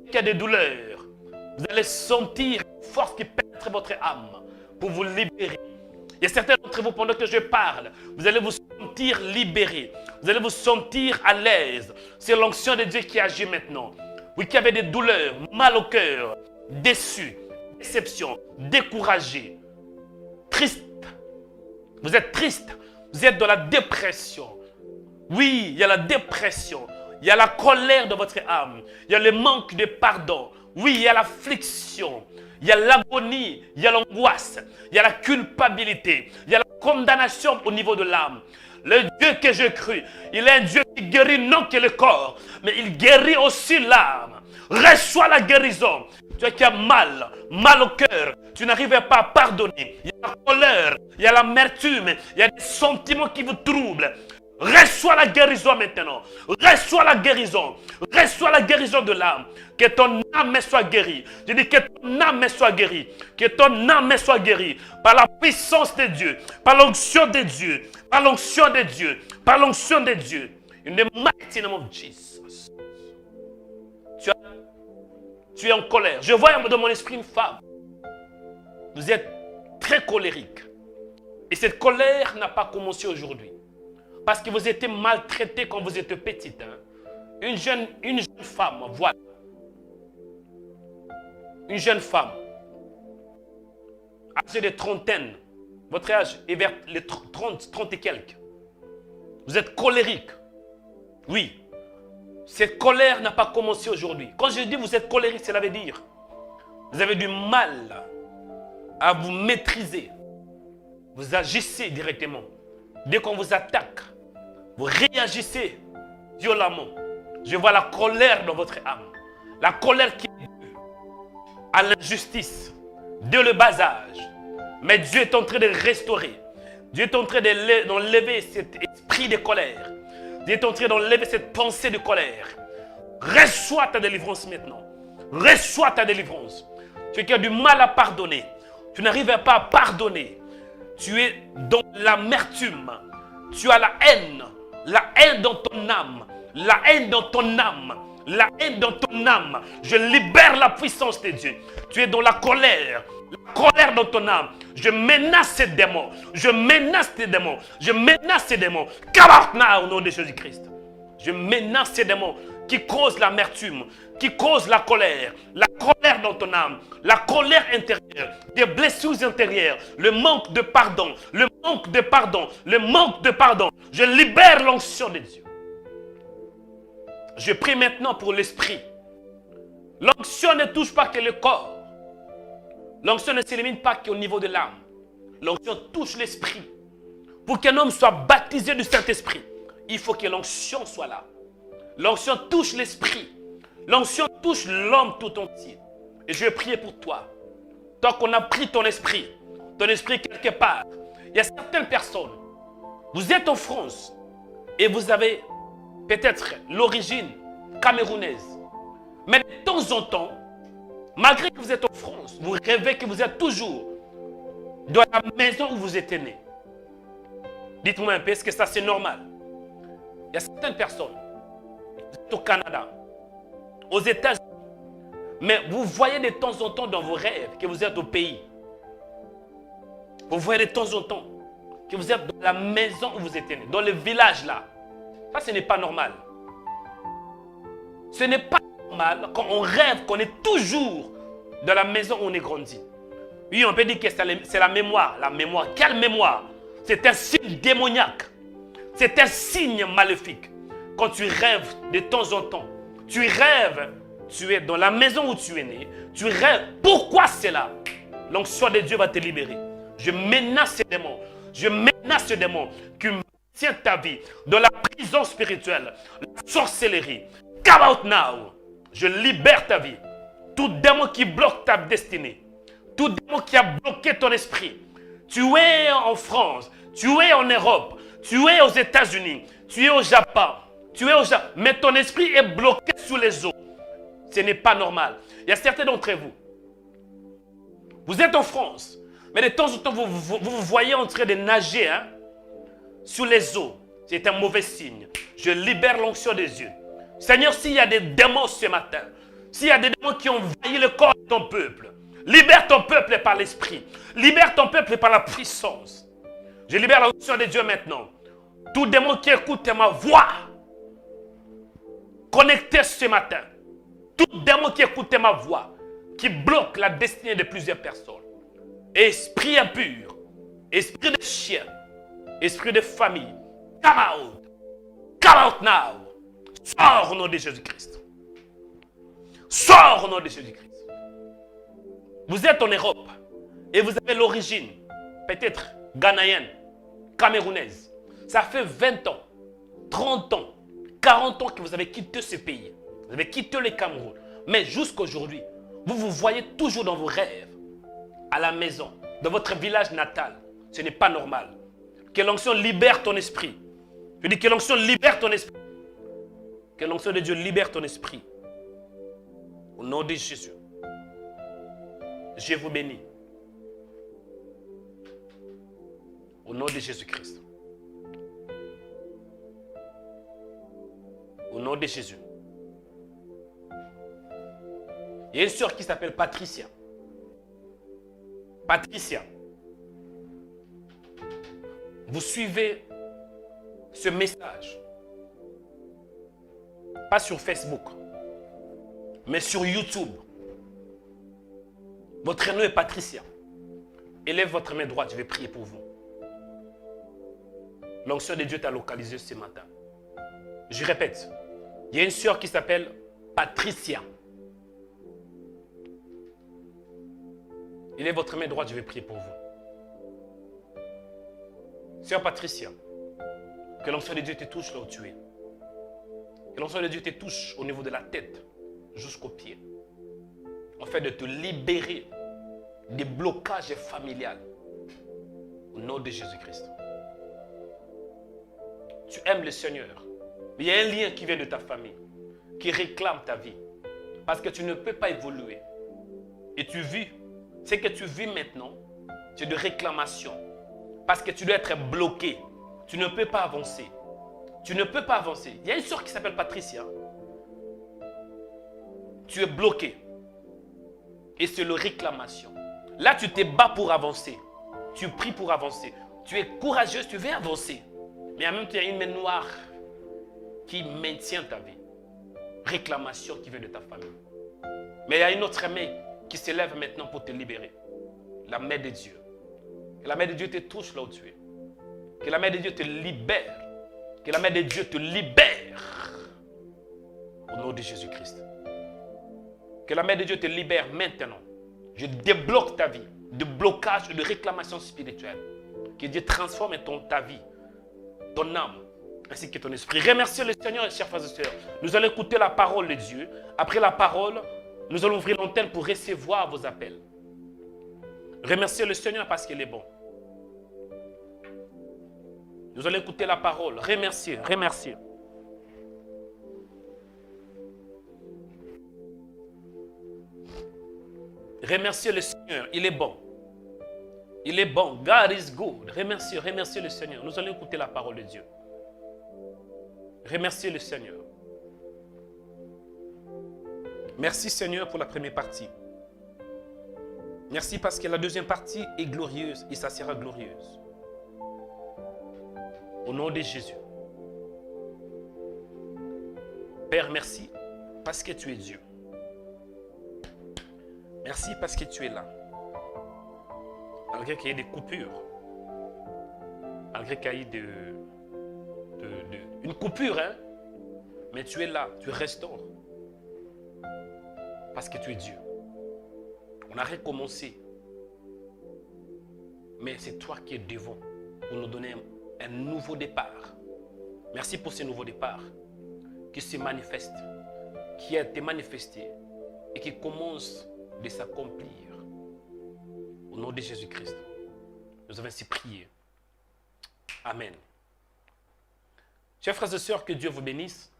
Il y a des douleurs. Vous allez sentir une force qui pénètre votre âme pour vous libérer. Il y a certains d'entre vous, pendant que je parle, vous allez vous sentir libérés. Vous allez vous sentir à l'aise. C'est l'onction de Dieu qui agit maintenant. Vous qui avez des douleurs, mal au cœur, déçus, déception, découragés, tristes. Vous êtes triste, vous êtes dans la dépression. Oui, il y a la dépression, il y a la colère de votre âme, il y a le manque de pardon. Oui, il y a l'affliction, il y a l'agonie, il y a l'angoisse, il y a la culpabilité, il y a la condamnation au niveau de l'âme. Le Dieu que j'ai cru, il est un Dieu qui guérit non que le corps, mais il guérit aussi l'âme. Reçois la guérison. Tu qui as mal au cœur, tu n'arrives pas à pardonner. Il y a la colère, il y a l'amertume, il y a des sentiments qui vous troublent. Reçois la guérison maintenant. Reçois la guérison. Reçois la guérison de l'âme. Que ton âme soit guérie. Je dis que ton âme soit guérie. Que ton âme soit guérie. Par la puissance de Dieu. Par l'onction de Dieu. Par l'onction de Dieu. Par l'onction de Dieu. In the mighty name of Jesus. Tu es en colère. Je vois dans mon esprit une femme. Vous êtes très colérique. Et cette colère n'a pas commencé aujourd'hui. Parce que vous étiez maltraité quand vous étiez petite. Hein? Une jeune femme, voilà. Une jeune femme, âgée de trentaine. Votre âge est vers les 30 et quelques. Vous êtes colérique. Oui. Cette colère n'a pas commencé aujourd'hui. Quand je dis vous êtes colérique, cela veut dire vous avez du mal à vous maîtriser. Vous agissez directement. Dès qu'on vous attaque, vous réagissez violemment. Je vois la colère dans votre âme. La colère qui est due à l'injustice, dès le bas âge. Mais Dieu est en train de restaurer. Dieu est en train d'enlever cet esprit de colère. Dieu est en train d'enlever cette pensée de colère. Reçois ta délivrance maintenant. Reçois ta délivrance. Tu qui as du mal à pardonner. Tu n'arrives pas à pardonner. Tu es dans l'amertume. Tu as la haine dans ton âme. La haine dans ton âme. La haine dans ton âme. Je libère la puissance de Dieu. Tu es dans la colère. La colère dans ton âme. Je menace ces démons. Je menace ces démons. Je menace ces démons. Kabartna au nom de Jésus-Christ. Je menace ces démons qui causent l'amertume, qui causent la colère dans ton âme, la colère intérieure, des blessures intérieures, le manque de pardon, le manque de pardon, le manque de pardon. Je libère l'onction de Dieu. Je prie maintenant pour l'esprit. L'onction ne touche pas que le corps. L'onction ne s'élimine pas qu'au niveau de l'âme. L'onction touche l'esprit. Pour qu'un homme soit baptisé du Saint-Esprit, il faut que l'onction soit là. L'onction touche l'esprit. L'onction touche l'homme tout entier. Et je vais prier pour toi. Tant qu'on a pris ton esprit quelque part, il y a certaines personnes, vous êtes en France et vous avez peut-être l'origine camerounaise. Mais de temps en temps, malgré que vous êtes en France, vous rêvez que vous êtes toujours dans la maison où vous êtes né. Dites-moi un peu, est-ce que ça c'est normal? Il y a certaines personnes, vous êtes au Canada, aux États-Unis, mais vous voyez de temps en temps dans vos rêves que vous êtes au pays. Vous voyez de temps en temps que vous êtes dans la maison où vous êtes né, dans le village là. Ça, ce n'est pas normal. Ce n'est pas normal quand on rêve qu'on est toujours dans la maison où on est grandi. Oui, on peut dire que c'est la mémoire. La mémoire, quelle mémoire? C'est un signe démoniaque. C'est un signe maléfique. Quand tu rêves de temps en temps, tu rêves, tu es dans la maison où tu es né, tu rêves. Pourquoi c'est là? L'onction de Dieu va te libérer. Je menace ces démons. Je menace ce démon qui maintient ta vie dans la prison spirituelle, la sorcellerie. Come out now. Je libère ta vie. Tout démon qui bloque ta destinée, tout démon qui a bloqué ton esprit. Tu es en France, tu es en Europe, tu es aux États-Unis, tu es au Japon, mais ton esprit est bloqué sous les eaux. Ce n'est pas normal. Il y a certains d'entre vous. Vous êtes en France, mais de temps en temps, vous vous voyez en train de nager sous les eaux. C'est un mauvais signe. Je libère l'onction des yeux. Seigneur, s'il y a des démons ce matin, s'il y a des démons qui ont envahi le corps de ton peuple, libère ton peuple par l'esprit. Libère ton peuple par la puissance. Je libère l'onction de Dieu maintenant. Tout démon qui écoute ma voix, connecté ce matin. Tout démon qui écoute ma voix, qui bloque la destinée de plusieurs personnes. Esprit impur, esprit de chien, esprit de famille, come out now. Sors au nom de Jésus-Christ. Sors au nom de Jésus-Christ. Vous êtes en Europe et vous avez l'origine, peut-être ghanéenne, camerounaise. Ça fait 20 ans, 30 ans, 40 ans que vous avez quitté ce pays. Vous avez quitté le Cameroun. Mais jusqu'aujourd'hui, vous vous voyez toujours dans vos rêves, à la maison, dans votre village natal. Ce n'est pas normal. Que l'onction libère ton esprit. Je dis que l'onction libère ton esprit. Que l'onction de Dieu libère ton esprit. Au nom de Jésus. Je vous bénis. Au nom de Jésus-Christ. Au nom de Jésus. Il y a une sœur qui s'appelle Patricia. Patricia. Vous suivez ce message. Pas sur Facebook, mais sur YouTube. Votre nom est Patricia. Élève votre main droite, je vais prier pour vous. L'onction de Dieu t'a localisé ce matin. Je répète, il y a une sœur qui s'appelle Patricia. Élève votre main droite, je vais prier pour vous. Sœur Patricia, que l'onction de Dieu te touche là où tu es. Que l'onction de Dieu te touche au niveau de la tête jusqu'aux pieds. En fait, de te libérer des blocages familiales. Au nom de Jésus-Christ. Tu aimes le Seigneur. Mais il y a un lien qui vient de ta famille, qui réclame ta vie. Parce que tu ne peux pas évoluer. Et tu vis, ce que tu vis maintenant, c'est de réclamation. Parce que tu dois être bloqué. Tu ne peux pas avancer. Tu ne peux pas avancer. Il y a une sœur qui s'appelle Patricia. Tu es bloqué. Et c'est le réclamation. Là, tu te bats pour avancer. Tu pries pour avancer. Tu es courageuse, tu veux avancer. Mais en même temps, il y a une main noire qui maintient ta vie. Réclamation qui vient de ta famille. Mais il y a une autre main qui s'élève maintenant pour te libérer. La main de Dieu. Que la main de Dieu te touche là où tu es. Que la main de Dieu te libère. Que la main de Dieu te libère. Au nom de Jésus-Christ. Que la main de Dieu te libère maintenant. Je débloque ta vie de blocage et de réclamation spirituelle. Que Dieu transforme ta vie, ton âme, ainsi que ton esprit. Remerciez le Seigneur, chers frères et sœurs. Nous allons écouter la parole de Dieu. Après la parole, nous allons ouvrir l'antenne pour recevoir vos appels. Remerciez le Seigneur parce qu'il est bon. Nous allons écouter la parole. Remerciez, remerciez. Remerciez le Seigneur, il est bon. Il est bon. God is good. Remerciez le Seigneur. Nous allons écouter la parole de Dieu. Remerciez le Seigneur. Merci Seigneur pour la première partie. Merci parce que la deuxième partie est glorieuse et ça sera glorieuse. Au nom de Jésus. Père, merci parce que tu es Dieu. Merci parce que tu es là. Malgré qu'il y ait des coupures, malgré qu'il y ait une coupure, hein, mais tu es là, tu restaures. Parce que tu es Dieu. On a recommencé. Mais c'est toi qui es devant pour nous donner un nouveau départ. Merci pour ce nouveau départ qui se manifeste, qui a été manifesté et qui commence de s'accomplir. Au nom de Jésus-Christ, nous avons ainsi prié. Amen. Chers frères et sœurs, que Dieu vous bénisse,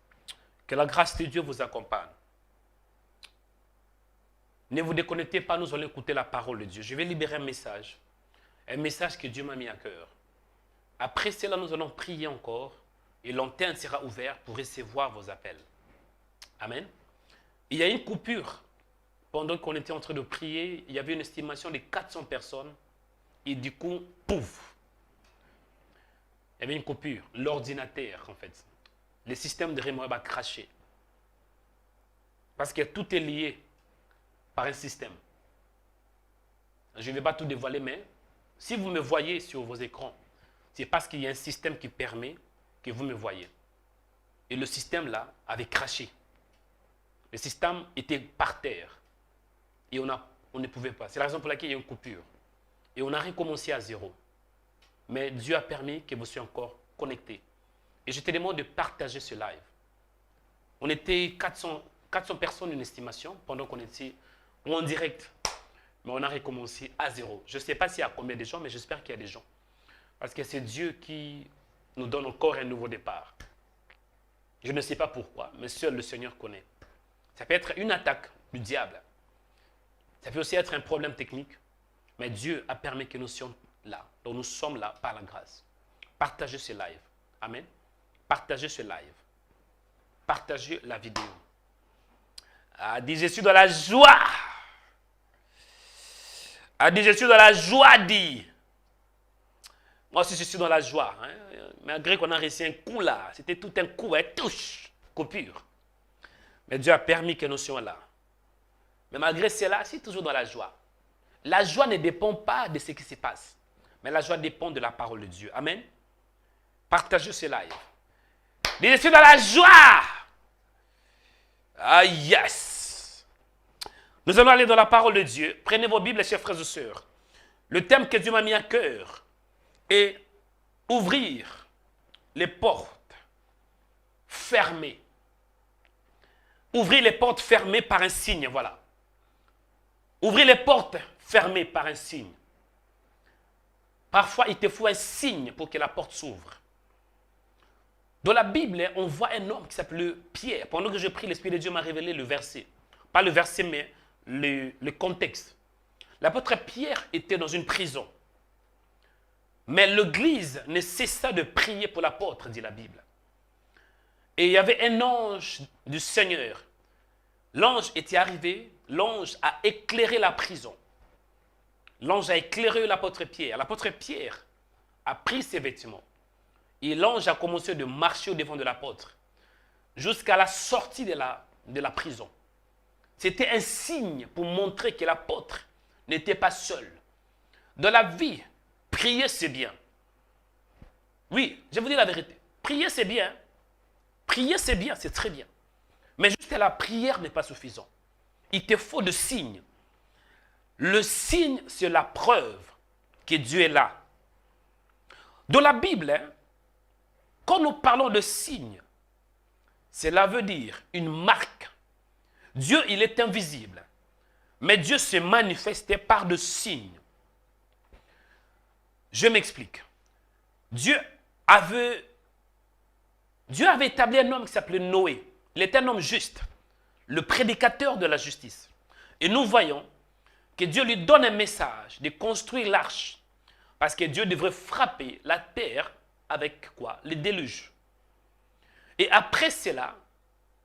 que la grâce de Dieu vous accompagne. Ne vous déconnectez pas, nous allons écouter la parole de Dieu. Je vais libérer un message que Dieu m'a mis à cœur. Après cela, nous allons prier encore et l'antenne sera ouverte pour recevoir vos appels. Amen. Il y a une coupure. Pendant qu'on était en train de prier, il y avait une estimation de 400 personnes et du coup, pouf, il y avait une coupure. L'ordinateur, en fait, le système de Rema Web a craché. Parce que tout est lié par un système. Je ne vais pas tout dévoiler, mais si vous me voyez sur vos écrans, c'est parce qu'il y a un système qui permet que vous me voyez. Et le système là avait craché. Le système était par terre. Et on ne pouvait pas. C'est la raison pour laquelle il y a une coupure. Et on a recommencé à zéro. Mais Dieu a permis que vous soyez encore connectés. Et je te demande de partager ce live. On était 400 personnes, une estimation, pendant qu'on était en direct. Mais on a recommencé à zéro. Je ne sais pas s'il y a combien de gens, mais j'espère qu'il y a des gens. Parce que c'est Dieu qui nous donne encore un nouveau départ. Je ne sais pas pourquoi, mais seul le Seigneur connaît. Ça peut être une attaque du diable. Ça peut aussi être un problème technique. Mais Dieu a permis que nous soyons là. Donc nous sommes là par la grâce. Partagez ce live. Amen. Partagez ce live. Partagez la vidéo. Ah, dis, je suis dans la joie. Ah, dis, je suis dans la joie, dis. Moi aussi, je suis dans la joie. Hein. Malgré qu'on a reçu un coup là. C'était tout un coup, un touche, coupure. Mais Dieu a permis que nous soyons là. Mais malgré cela, je suis toujours dans la joie. La joie ne dépend pas de ce qui se passe. Mais la joie dépend de la parole de Dieu. Amen. Partagez ce live. Dis, je suis dans la joie. Ah, yes. Nous allons aller dans la parole de Dieu. Prenez vos Bibles, chers frères et sœurs. Le thème que Dieu m'a mis à cœur est ouvrir les portes fermées. Ouvrir les portes fermées par un signe, voilà. Ouvrir les portes fermées par un signe. Parfois, il te faut un signe pour que la porte s'ouvre. Dans la Bible, on voit un homme qui s'appelle Pierre. Pendant que je prie, l'Esprit de Dieu m'a révélé le verset. Pas le verset, mais le contexte. L'apôtre Pierre était dans une prison. Mais l'église ne cessa de prier pour l'apôtre, dit la Bible. Et il y avait un ange du Seigneur. L'ange était arrivé, l'ange a éclairé la prison. L'ange a éclairé l'apôtre Pierre. L'apôtre Pierre a pris ses vêtements. Et l'ange a commencé de marcher au devant de l'apôtre jusqu'à la sortie de la prison. C'était un signe pour montrer que l'apôtre n'était pas seul. Dans la vie, prier c'est bien. Oui, je vous dis la vérité. Prier c'est bien. Prier c'est bien, c'est très bien. Mais juste la prière n'est pas suffisant. Il te faut de signes. Le signe, c'est la preuve que Dieu est là. Dans la Bible, quand nous parlons de signes, cela veut dire une marque. Dieu, il est invisible. Mais Dieu se manifestait par de signes. Je m'explique. Dieu avait établi un homme qui s'appelait Noé. Il était un homme juste, le prédicateur de la justice. Et nous voyons que Dieu lui donne un message de construire l'arche. Parce que Dieu devrait frapper la terre avec quoi? Le déluge. Et après cela,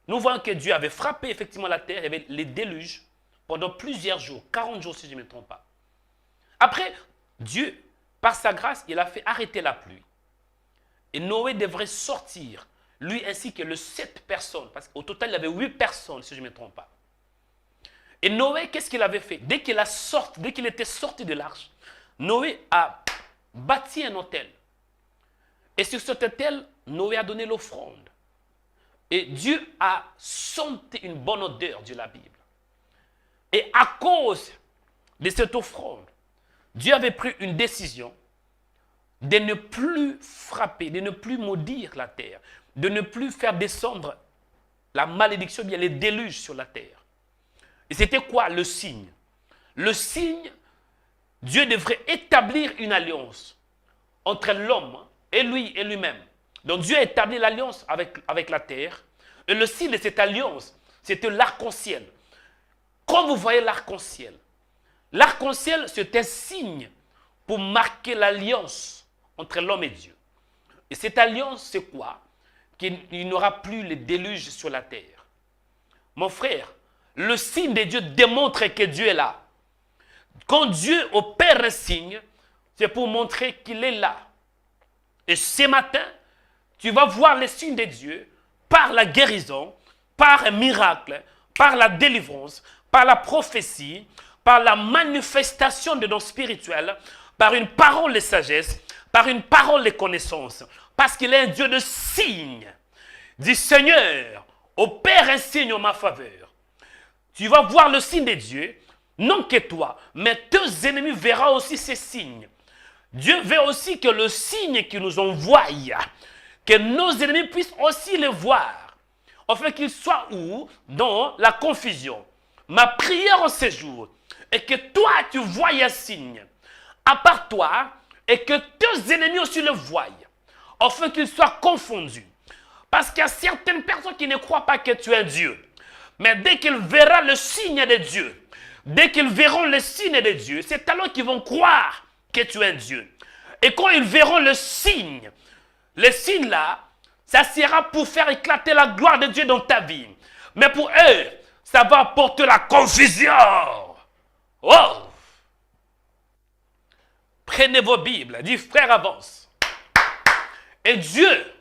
nous voyons que Dieu avait frappé effectivement la terre, il y avait les déluges pendant plusieurs jours, 40 jours si je ne me trompe pas. Après, Dieu, par sa grâce, il a fait arrêter la pluie. Et Noé devrait sortir, lui ainsi que les 7 personnes, parce qu'au total il y avait 8 personnes si je ne me trompe pas. Et Noé, qu'est-ce qu'il avait fait? Dès qu'il était sorti de l'arche, Noé a bâti un autel. Et sur cet autel, Noé a donné l'offrande. Et Dieu a senti une bonne odeur, dit la Bible. Et à cause de cette offrande, Dieu avait pris une décision de ne plus frapper, de ne plus maudire la terre, de ne plus faire descendre la malédiction, bien les déluges sur la terre. Et c'était quoi le signe? Le signe, Dieu devrait établir une alliance entre l'homme et lui-même. Donc Dieu a établi l'alliance avec la terre. Et le signe de cette alliance, c'était l'arc-en-ciel. Quand vous voyez l'arc-en-ciel, c'est un signe pour marquer l'alliance entre l'homme et Dieu. Et cette alliance, c'est quoi? Qu'il n'y aura plus les déluges sur la terre. Mon frère, le signe de Dieu démontre que Dieu est là. Quand Dieu opère un signe, c'est pour montrer qu'il est là. Et ce matin, tu vas voir les signes de Dieu par la guérison, par un miracle, par la délivrance, par la prophétie, par la manifestation de dons spirituels, par une parole de sagesse, par une parole de connaissance. Parce qu'il est un Dieu de signes. Dis Seigneur, opère un signe en ma faveur. Tu vas voir le signe de Dieu, non que toi, mais tes ennemis verront aussi ces signes. Dieu veut aussi que le signe qu'il nous envoie, que nos ennemis puissent aussi le voir. Afin qu'ils soient où? Dans la confusion. Ma prière en ce jour est que toi, tu vois un signe à part toi et que tes ennemis aussi le voient. Afin qu'ils soient confondus. Parce qu'il y a certaines personnes qui ne croient pas que tu es Dieu. Mais dès qu'ils verront le signe de Dieu, dès qu'ils verront le signe de Dieu, c'est alors qu'ils vont croire que tu es Dieu. Et quand ils verront le signe là, ça sera pour faire éclater la gloire de Dieu dans ta vie. Mais pour eux, ça va apporter la confusion. Oh! Prenez vos Bibles, dit frère avance. Et Dieu,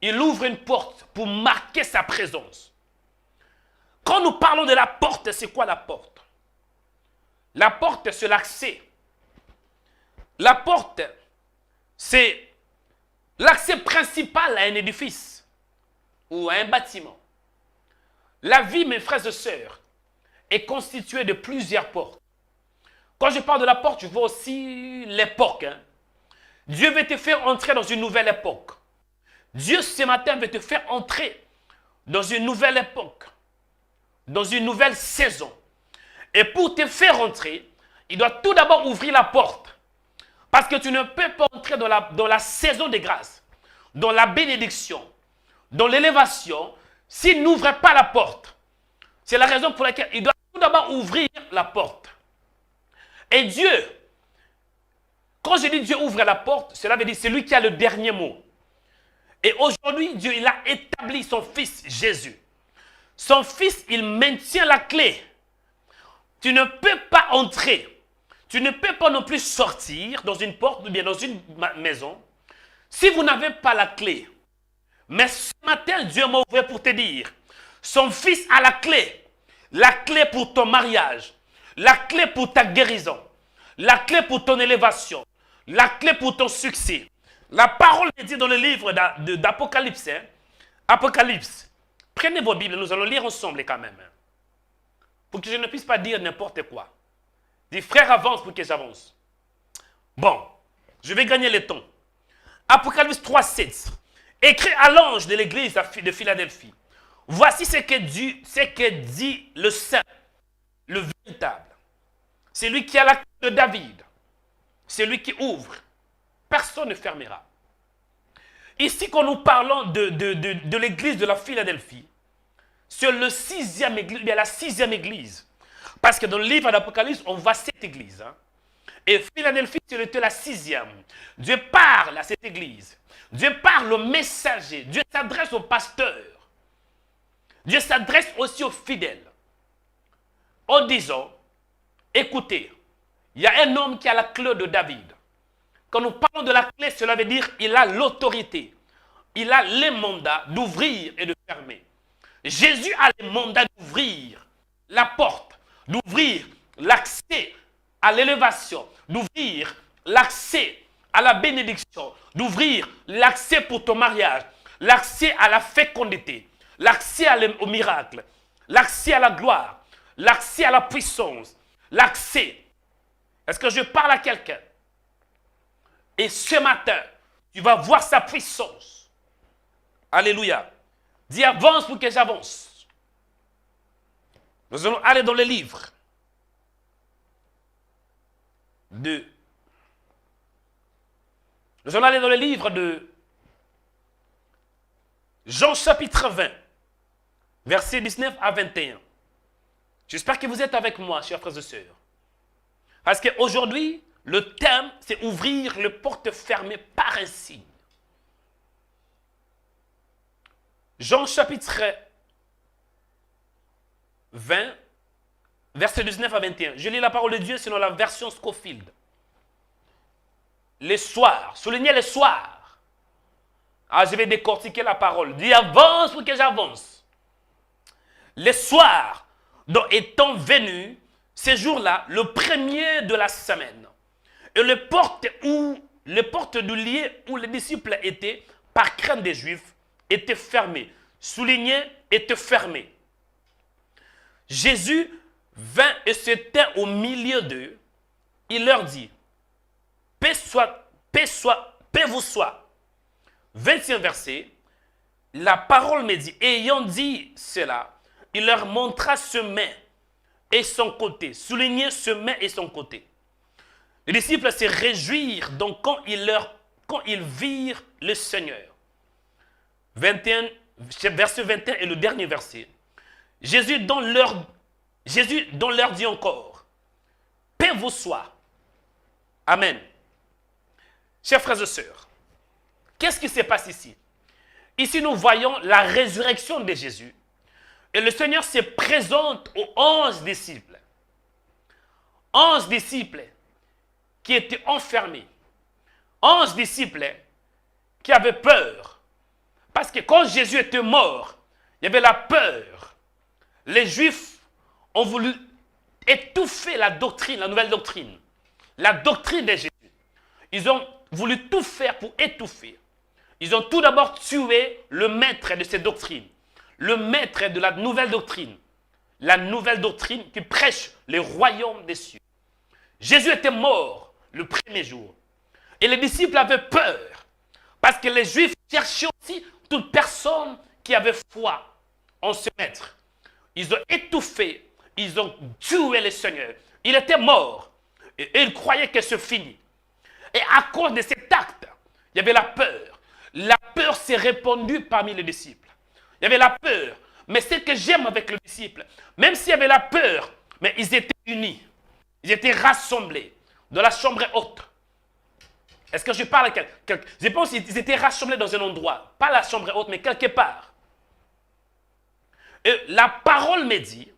il ouvre une porte pour marquer sa présence. Quand nous parlons de la porte, c'est quoi la porte? La porte, c'est l'accès. La porte, c'est l'accès principal à un édifice ou à un bâtiment. La vie, mes frères et sœurs, est constituée de plusieurs portes. Quand je parle de la porte, je vois aussi l'époque. Dieu veut te faire entrer dans une nouvelle époque. Dieu, ce matin, veut te faire entrer dans une nouvelle époque, dans une nouvelle saison. Et pour te faire entrer, il doit tout d'abord ouvrir la porte. Parce que tu ne peux pas entrer dans la saison de grâce, dans la bénédiction, dans l'élévation, s'il n'ouvre pas la porte. C'est la raison pour laquelle il doit tout d'abord ouvrir la porte. Et Dieu, quand je dis Dieu ouvre la porte, cela veut dire c'est lui qui a le dernier mot. Et aujourd'hui, Dieu, il a établi son fils Jésus. Son fils, il maintient la clé. Tu ne peux pas entrer. Tu ne peux pas non plus sortir dans une porte ou bien dans une maison si vous n'avez pas la clé. Mais ce matin, Dieu m'a ouvert pour te dire, son fils a la clé pour ton mariage, la clé pour ta guérison, la clé pour ton élévation, la clé pour ton succès. La parole est dit dans le livre d'Apocalypse. Apocalypse. Prenez vos Bibles, nous allons lire ensemble quand même. Pour que je ne puisse pas dire n'importe quoi. Dis frère, avance pour que j'avance. Bon, je vais gagner le temps. Apocalypse 3:7. Écrit à l'ange de l'église de Philadelphie. Voici ce que dit le saint, le véritable. C'est lui qui a la clé de David. C'est lui qui ouvre. Personne ne fermera. Ici, quand nous parlons de l'église de la Philadelphie, c'est la 6e église. Parce que dans le livre d'Apocalypse, on voit cette église. Hein. Et Philadelphie, c'était la 6e. Dieu parle à cette église. Dieu parle au messager. Dieu s'adresse au pasteur. Dieu s'adresse aussi aux fidèles. En disant, écoutez, il y a un homme qui a la clé de David. Quand nous parlons de la clé, cela veut dire qu'il a l'autorité. Il a les mandats d'ouvrir et de fermer. Jésus a les mandats d'ouvrir la porte, d'ouvrir l'accès à l'élévation, d'ouvrir l'accès à la bénédiction, d'ouvrir l'accès pour ton mariage, l'accès à la fécondité, l'accès au miracle, l'accès à la gloire, l'accès à la puissance, l'accès. Est-ce que je parle à quelqu'un? Et ce matin, tu vas voir sa puissance. Alléluia. Dis avance pour que j'avance. Nous allons aller dans le livre de... Nous allons aller dans le livre de Jean chapitre 20, versets 19 à 21. J'espère que vous êtes avec moi, chers frères et sœurs. Parce qu'aujourd'hui, le thème, c'est ouvrir les portes fermées par un signe. Jean chapitre 20, versets 19 à 21. Je lis la parole de Dieu selon la version Scofield. Les soirs, soulignez les soirs. Ah, je vais décortiquer la parole. Dis avance pour que j'avance. Les soirs, dont étant venus, ces jours-là, le premier de la semaine, et les portes du lieu où les disciples étaient, par crainte des Juifs, étaient fermées. Souligné, étaient fermées. Jésus vint et se tint au milieu d'eux. Il leur dit, paix vous soit. 20e verset, la parole me dit, ayant dit cela, il leur montra ce main et son côté. Souligné ce main et son côté. Les disciples se réjouirent donc quand ils virent le Seigneur. 21, verset 21 est le dernier verset. Jésus dont leur dit encore, paix vous soit. Amen. Chers frères et sœurs, qu'est-ce qui se passe ici? Ici, nous voyons la résurrection de Jésus. Et le Seigneur se présente aux 11 disciples. 11 disciples qui étaient enfermés. 11 disciples qui avaient peur. Parce que quand Jésus était mort, il y avait la peur. Les Juifs ont voulu étouffer la doctrine, la nouvelle doctrine. La doctrine de Jésus. Ils ont voulu tout faire pour étouffer. Ils ont tout d'abord tué le maître de cette doctrine. Le maître de la nouvelle doctrine. La nouvelle doctrine qui prêche le royaume des cieux. Jésus était mort le premier jour. Et les disciples avaient peur. Parce que les Juifs cherchaient aussi toute personne qui avait foi en ce maître. Ils ont étouffé, ils ont tué le Seigneur. Il était mort. Et ils croyaient que c'est fini. Et à cause de cet acte, il y avait la peur. La peur s'est répandue parmi les disciples. Il y avait la peur. Mais ce que j'aime avec les disciples, même s'il y avait la peur, mais ils étaient unis. Ils étaient rassemblés dans la chambre haute. Est-ce que je parle à quelqu'un? Je pense qu'ils étaient rassemblés dans un endroit. Pas la chambre haute, mais quelque part. Et la parole me dit,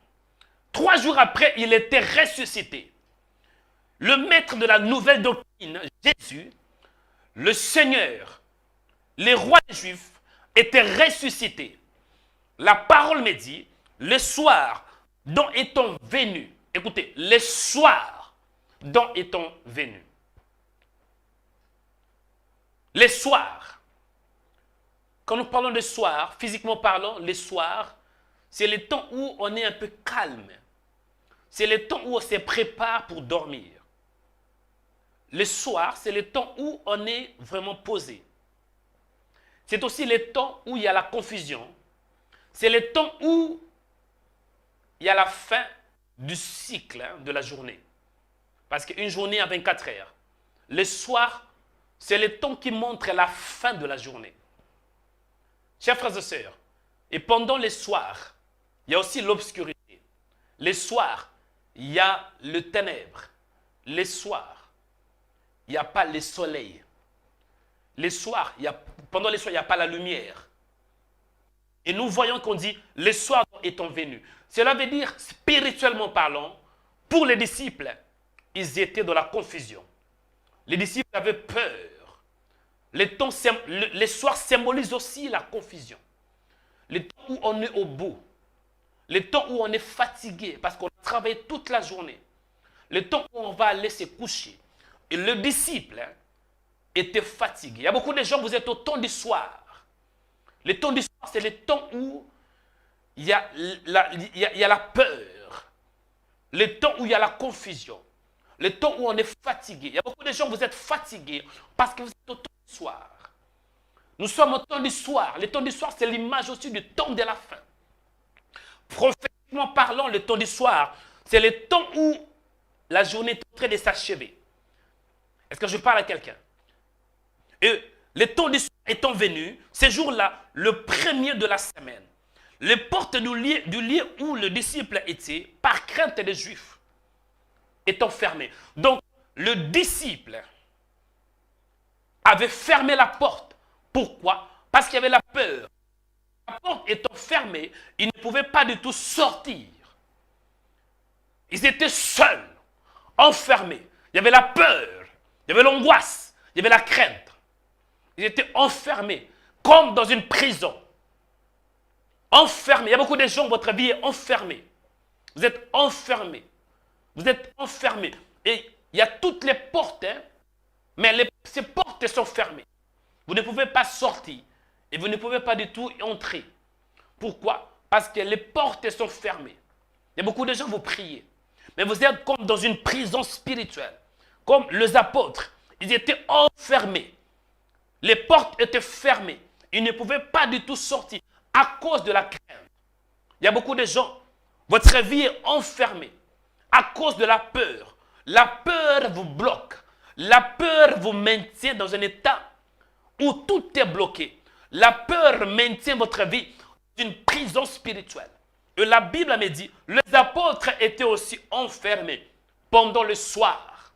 3 jours après, il était ressuscité. Le maître de la nouvelle doctrine, Jésus, le Seigneur, les rois des Juifs, étaient ressuscités. La parole me dit, le soir dont étant venus, écoutez, le soir dont étant venus. Les soirs. Quand nous parlons de soir, physiquement parlant, les soirs, c'est le temps où on est un peu calme. C'est le temps où on se prépare pour dormir. Le soir, c'est le temps où on est vraiment posé. C'est aussi le temps où il y a la confusion. C'est le temps où il y a la fin du cycle de la journée. Parce qu'une journée a 24 heures. Le soir, c'est le temps qui montre la fin de la journée. Chers frères et sœurs, et pendant les soirs, il y a aussi l'obscurité. Les soirs, il y a le ténèbre. Les soirs, il n'y a pas le soleil. Les soirs, pendant les soirs, il n'y a pas la lumière. Et nous voyons qu'on dit, les soirs étant venus. Cela veut dire, spirituellement parlant, pour les disciples, ils étaient dans la confusion. Les disciples avaient peur. Les soirs symbolisent aussi la confusion. Les temps où on est au bout. Les temps où on est fatigué parce qu'on a travaillé toute la journée. Le temps où on va aller se coucher. Et le disciple était fatigué. Il y a beaucoup de gens, vous êtes au temps du soir. Le temps du soir, c'est le temps où il y a la peur. Le temps où il y a la confusion. Le temps où on est fatigué. Il y a beaucoup de gens, vous êtes fatigués parce que vous êtes au temps du soir. Nous sommes au temps du soir. Le temps du soir, c'est l'image aussi du temps de la fin. Prophétiquement parlant, le temps du soir, c'est le temps où la journée est en train de s'achever. Est-ce que je parle à quelqu'un? Et le temps du soir étant venu, ce jour-là, le premier de la semaine, les portes du lieu où le disciple était, par crainte des Juifs, étant fermées. Donc, le disciple avait fermé la porte. Pourquoi? Parce qu'il y avait la peur. La porte étant fermée, ils ne pouvaient pas du tout sortir. Ils étaient seuls, enfermés. Il y avait la peur, il y avait l'angoisse, il y avait la crainte. Ils étaient enfermés, comme dans une prison. Enfermés. Il y a beaucoup de gens, votre vie est enfermée. Vous êtes enfermés. Vous êtes enfermés. Et il y a toutes les portes, hein, mais ces portes sont fermées. Vous ne pouvez pas sortir. Et vous ne pouvez pas du tout entrer. Pourquoi? Parce que les portes sont fermées. Il y a beaucoup de gens, vous priez. Mais vous êtes comme dans une prison spirituelle. Comme les apôtres. Ils étaient enfermés. Les portes étaient fermées. Ils ne pouvaient pas du tout sortir à cause de la crainte. Il y a beaucoup de gens, votre vie est enfermée à cause de la peur. La peur vous bloque. La peur vous maintient dans un état où tout est bloqué. La peur maintient votre vie dans une prison spirituelle. Et la Bible me dit, les apôtres étaient aussi enfermés pendant le soir.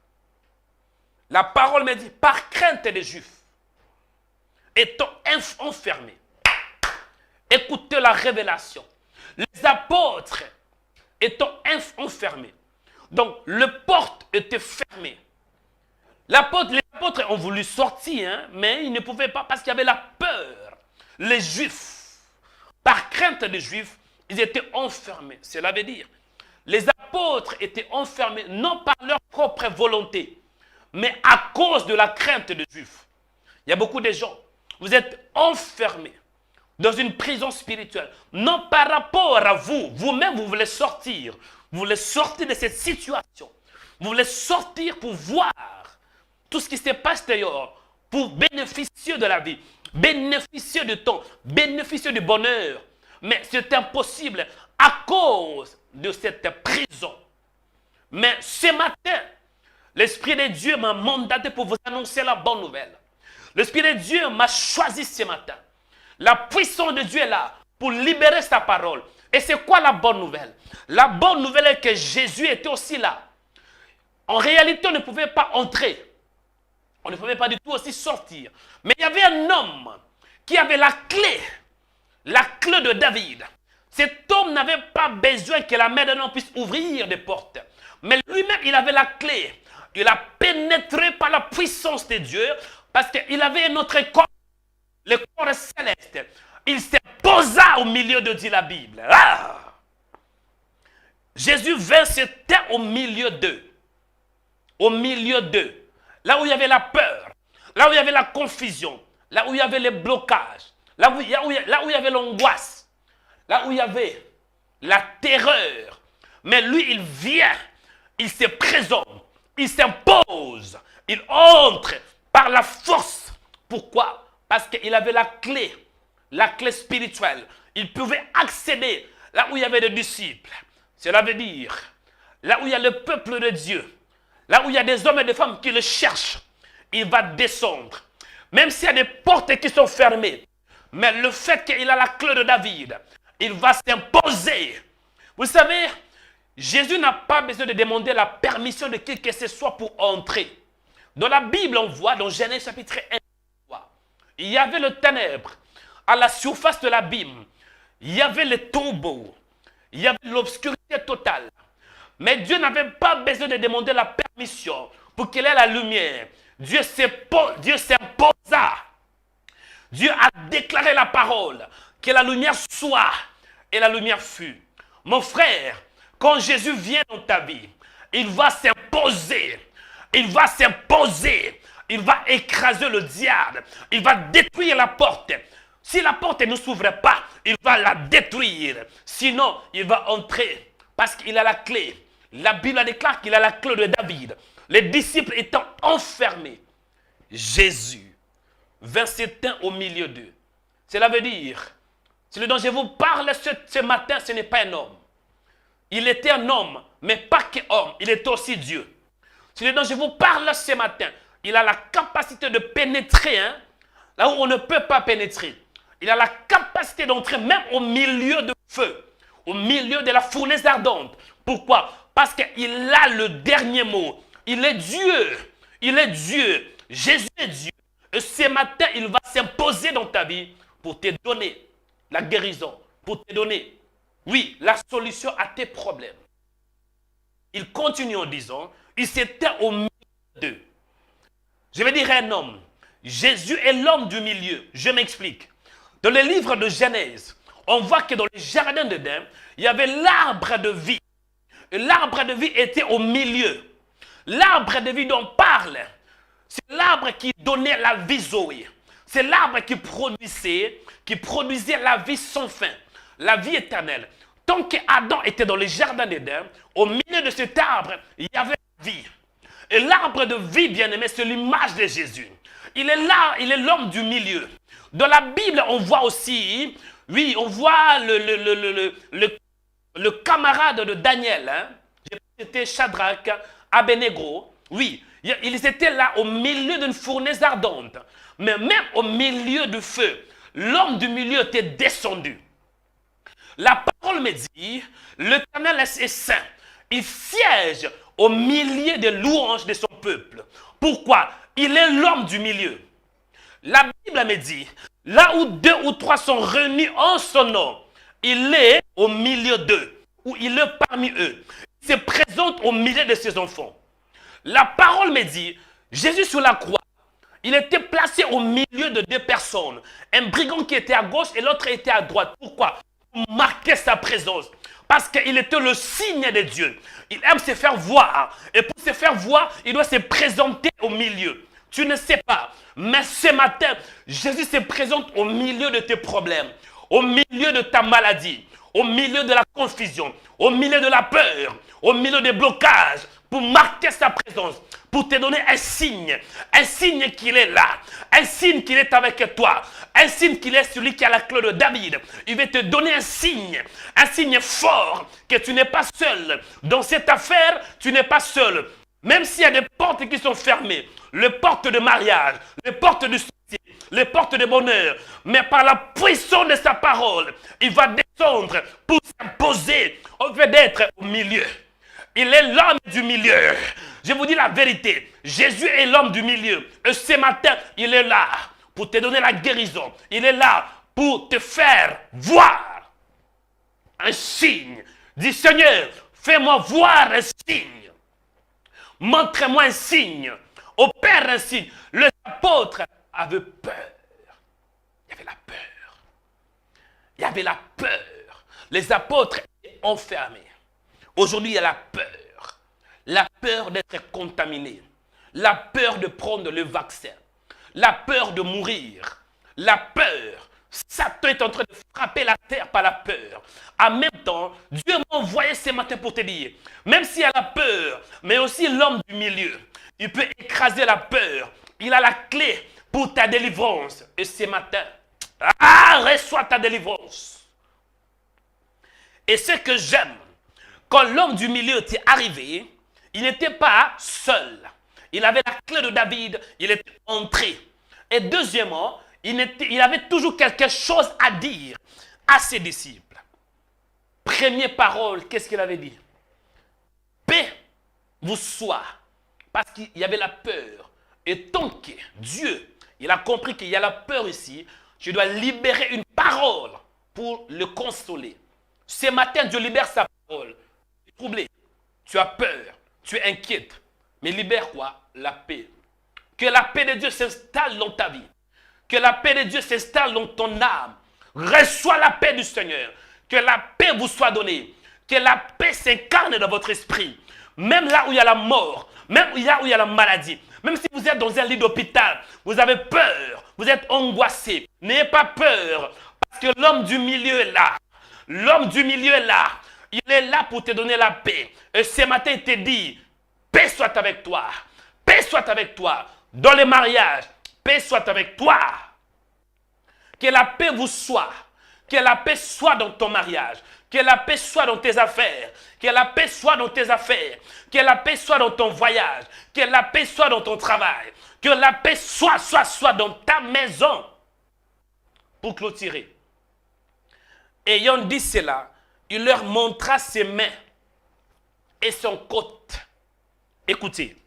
La parole me dit, par crainte des Juifs, étant enfermés. Écoutez la révélation. Les apôtres étant enfermés. Donc, les portes étaient fermées. Les apôtres ont voulu sortir, hein, mais ils ne pouvaient pas parce qu'il y avait la peur. Les Juifs, par crainte des Juifs, ils étaient enfermés. Cela veut dire, les apôtres étaient enfermés non par leur propre volonté, mais à cause de la crainte des Juifs. Il y a beaucoup de gens, vous êtes enfermés dans une prison spirituelle, non par rapport à vous. Vous-même, vous voulez sortir. Vous voulez sortir de cette situation. Vous voulez sortir pour voir tout ce qui se passe dehors, pour bénéficier de la vie, bénéficier du temps, bénéficier du bonheur. Mais c'est impossible à cause de cette prison. Mais ce matin, l'Esprit de Dieu m'a mandaté pour vous annoncer la bonne nouvelle. L'Esprit de Dieu m'a choisi ce matin. La puissance de Dieu est là pour libérer sa parole. Et c'est quoi la bonne nouvelle? La bonne nouvelle est que Jésus était aussi là. En réalité, on ne pouvait pas entrer. On ne pouvait pas du tout aussi sortir. Mais il y avait un homme qui avait la clé de David. Cet homme n'avait pas besoin que la main d'un homme puisse ouvrir des portes. Mais lui-même, il avait la clé. Il a pénétré par la puissance de Dieu parce qu'il avait un autre corps. Le corps céleste, il s'est posé au milieu de, dit la Bible. Ah! Jésus vint se taire au milieu d'eux. Au milieu d'eux. Là où il y avait la peur, là où il y avait la confusion, là où il y avait les blocages, là où il y avait l'angoisse, là où il y avait la terreur. Mais lui, il vient, il se présente, il s'impose, il entre par la force. Pourquoi? Parce qu'il avait la clé spirituelle. Il pouvait accéder là où il y avait des disciples. Cela veut dire, là où il y a le peuple de Dieu, là où il y a des hommes et des femmes qui le cherchent, il va descendre. Même s'il y a des portes qui sont fermées, mais le fait qu'il a la clé de David, il va s'imposer. Vous savez, Jésus n'a pas besoin de demander la permission de qui que ce soit pour entrer. Dans la Bible, on voit, dans Genèse chapitre 1, il y avait le ténèbre à la surface de l'abîme. Il y avait les tombeaux. Il y avait l'obscurité totale. Mais Dieu n'avait pas besoin de demander la permission pour qu'il ait la lumière. Dieu s'imposa. Dieu a déclaré la parole, que la lumière soit, et la lumière fut. Mon frère, quand Jésus vient dans ta vie, il va s'imposer. Il va s'imposer. Il va écraser le diable. Il va détruire la porte. Si la porte ne s'ouvre pas, il va la détruire. Sinon, il va entrer parce qu'il a la clé. La Bible déclare qu'il a la clé de David. Les disciples étant enfermés, Jésus vint s'éteindre au milieu d'eux. Cela veut dire, celui dont je vous parle ce matin, ce n'est pas un homme. Il était un homme, mais pas qu'homme, il est aussi Dieu. Celui dont je vous parle ce matin, il a la capacité de pénétrer, là où on ne peut pas pénétrer. Il a la capacité d'entrer même au milieu de feu, au milieu de la fournaise ardente. Pourquoi? Parce qu'il a le dernier mot. Il est Dieu. Il est Dieu. Jésus est Dieu. Et ce matin, il va s'imposer dans ta vie pour te donner la guérison, pour te donner, oui, la solution à tes problèmes. Il continue en disant, il s'éteint au milieu d'eux. Je vais dire un homme. Jésus est l'homme du milieu. Je m'explique. Dans le livre de Genèse, on voit que dans le jardin d'Éden, il y avait l'arbre de vie. Et l'arbre de vie était au milieu. L'arbre de vie dont on parle, c'est l'arbre qui donnait la vie Zoé. C'est l'arbre qui produisait la vie sans fin, la vie éternelle. Tant qu'Adam était dans le jardin d'Éden, au milieu de cet arbre, il y avait la vie. Et l'arbre de vie, bien-aimé, c'est l'image de Jésus. Il est là, il est l'homme du milieu. Dans la Bible, on voit aussi, oui, on voit le camarade de Daniel, c'était Shadrach, Abednego. Oui, ils étaient là au milieu d'une fournaise ardente. Mais même au milieu du feu, l'homme du milieu était descendu. La parole me dit, l'Éternel est saint. Il siège au milieu des louanges de son peuple. Pourquoi? Il est l'homme du milieu. La Bible me dit, là où 2 ou 3 sont réunis en son nom, il est au milieu d'eux, ou il est parmi eux. Il se présente au milieu de ses enfants. La parole me dit, Jésus sur la croix, il était placé au milieu de 2 personnes. Un brigand qui était à gauche et l'autre était à droite. Pourquoi? Pour marquer sa présence. Parce qu'il était le signe de Dieu. Il aime se faire voir. Et pour se faire voir, il doit se présenter au milieu. Tu ne sais pas. Mais ce matin, Jésus se présente au milieu de tes problèmes. Au milieu de ta maladie. Au milieu de la confusion. Au milieu de la peur. Au milieu des blocages. Pour marquer sa présence. Pour te donner un signe qu'il est là, un signe qu'il est avec toi, un signe qu'il est celui qui a la clé de David. Il va te donner un signe fort que tu n'es pas seul. Dans cette affaire, tu n'es pas seul. Même s'il y a des portes qui sont fermées, les portes de mariage, les portes du succès, les portes de bonheur, mais par la puissance de sa parole, il va descendre pour s'imposer au fait d'être au milieu. Il est l'homme du milieu. Je vous dis la vérité. Jésus est l'homme du milieu. Et ce matin, il est là pour te donner la guérison. Il est là pour te faire voir un signe. Dis Seigneur, fais-moi voir un signe. Montre-moi un signe. Opère un signe. Les apôtres avaient peur. Il y avait la peur. Il y avait la peur. Les apôtres étaient enfermés. Aujourd'hui, il y a la peur. La peur d'être contaminé. La peur de prendre le vaccin. La peur de mourir. La peur. Satan est en train de frapper la terre par la peur. En même temps, Dieu m'a envoyé ce matin pour te dire, même s'il y a la peur, mais aussi l'homme du milieu, il peut écraser la peur. Il a la clé pour ta délivrance. Et ce matin, reçois ta délivrance. Et ce que j'aime, quand l'homme du milieu était arrivé, il n'était pas seul. Il avait la clé de David, il était entré. Et deuxièmement, il avait toujours quelque chose à dire à ses disciples. Première parole, qu'est-ce qu'il avait dit? paix vous soit. Parce qu'il y avait la peur. Et tant que Dieu, il a compris qu'il y a la peur ici, je dois libérer une parole pour le consoler. Ce matin, Dieu libère sa parole. Tu es troublé, tu as peur, tu es inquiète. Mais libère quoi? La paix. Que la paix de Dieu s'installe dans ta vie. Que la paix de Dieu s'installe dans ton âme. Reçois la paix du Seigneur. Que la paix vous soit donnée. Que la paix s'incarne dans votre esprit. Même là où il y a la mort, même là où il y a la maladie, même si vous êtes dans un lit d'hôpital, vous avez peur, vous êtes angoissé. N'ayez pas peur, parce que l'homme du milieu est là. L'homme du milieu est là. Il est là pour te donner la paix. Et ce matin, il te dit, paix soit avec toi. Paix soit avec toi. Dans le mariage, paix soit avec toi. Que la paix vous soit. Que la paix soit dans ton mariage. Que la paix soit dans tes affaires. Que la paix soit dans tes affaires. Que la paix soit dans ton voyage. Que la paix soit dans ton travail. Que la paix soit dans ta maison. Pour clôturer. Ayant dit cela, il leur montra ses mains et son côte. Écoutez.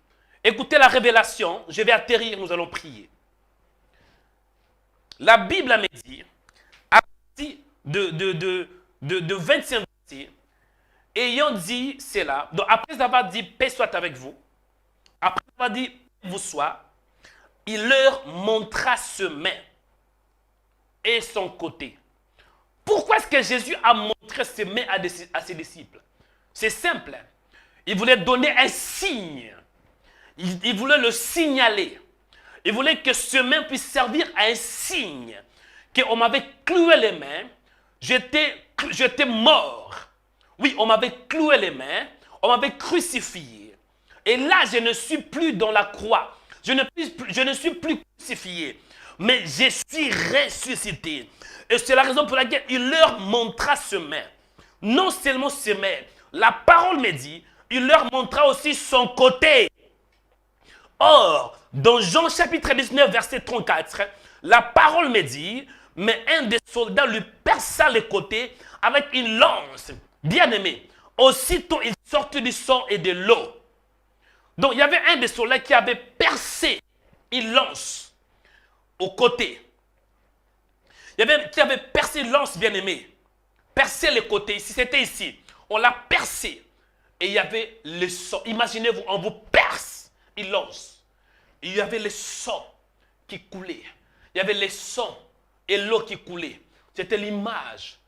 Écoutez la révélation. Je vais atterrir, nous allons prier. La Bible m'a dit, à partir de 25 versets, ayant dit cela, donc après avoir dit paix soit avec vous, après avoir dit vous soit, il leur montra ses mains et son côté. Pourquoi est-ce que Jésus a montré ses mains à ses disciples? C'est simple. Il voulait donner un signe. Il voulait le signaler. Il voulait que ce main puisse servir à un signe. Qu'on m'avait cloué les mains, j'étais mort. Oui, on m'avait cloué les mains, on m'avait crucifié. Et là, je ne suis plus dans la croix. Je ne suis plus crucifié. Mais je suis ressuscité. Et c'est la raison pour laquelle il leur montra ce main. Non seulement ce main, la parole me dit, il leur montra aussi son côté. Or, dans Jean chapitre 19, verset 34, la parole me dit, mais un des soldats lui perça les côtés avec une lance. Bien aimé, aussitôt il sortit du sang et de l'eau. Donc, il y avait un des soldats qui avait percé une lance au côté. Il y avait qui avait percé une lance, bien aimé. Percé les côtés, ici, c'était ici. On l'a percé. Et il y avait le sang. Imaginez-vous, on vous perce une lance. Il y avait le sang qui coulait. Il y avait le sang et l'eau qui coulait. C'était l'image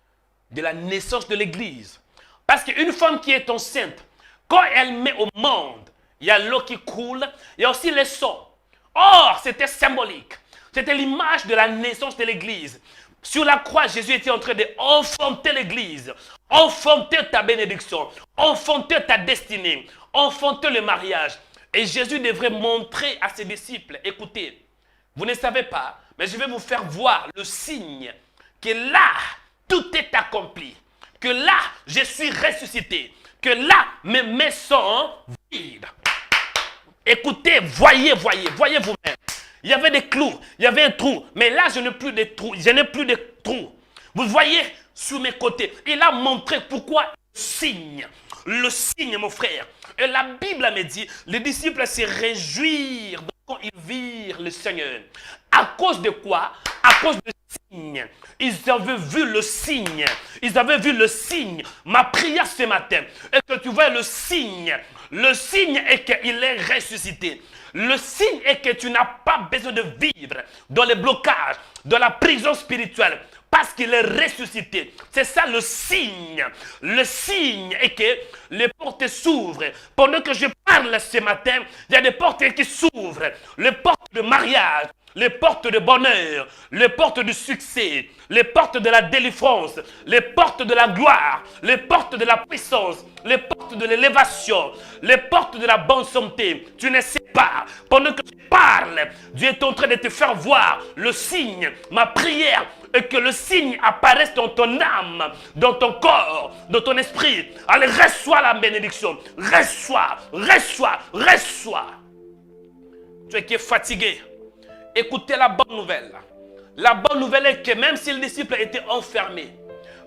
de la naissance de l'Église. Parce qu'une femme qui est enceinte, quand elle met au monde, il y a l'eau qui coule, il y a aussi le sang. Or, c'était symbolique. C'était l'image de la naissance de l'Église. Sur la croix, Jésus était en train d'enfanter l'Église, enfanter ta bénédiction, enfanter ta destinée, enfanter le mariage. Et Jésus devrait montrer à ses disciples, écoutez, vous ne savez pas, mais je vais vous faire voir le signe que là, tout est accompli, que là, je suis ressuscité, que là, mes mains sont vides. Écoutez, voyez vous-même. Il y avait des clous, il y avait un trou, mais là, je n'ai plus de trous, Vous voyez sur mes côtés, il a montré pourquoi le signe, mon frère. Et la Bible me dit, les disciples se réjouirent quand ils virent le Seigneur. À cause de quoi? À cause du signe. Ils avaient vu le signe. Ils avaient vu le signe. Ma prière ce matin est que tu vois le signe. Le signe est qu'il est ressuscité. Le signe est que tu n'as pas besoin de vivre dans les blocages, dans la prison spirituelle, parce qu'il est ressuscité. C'est ça le signe. Le signe est que les portes s'ouvrent. Pendant que je parle ce matin, il y a des portes qui s'ouvrent. Les portes de mariage, les portes de bonheur, les portes du succès, les portes de la délivrance, les portes de la gloire, les portes de la puissance, les portes de l'élévation, les portes de la bonne santé. Tu ne sais pas. Pendant que je parle, Dieu est en train de te faire voir le signe. Ma prière est que le signe apparaisse dans ton âme, dans ton corps, dans ton esprit. Allez, reçois la bénédiction. Reçois. Tu qui es fatigué. Écoutez la bonne nouvelle. La bonne nouvelle est que même si les disciples étaient enfermés,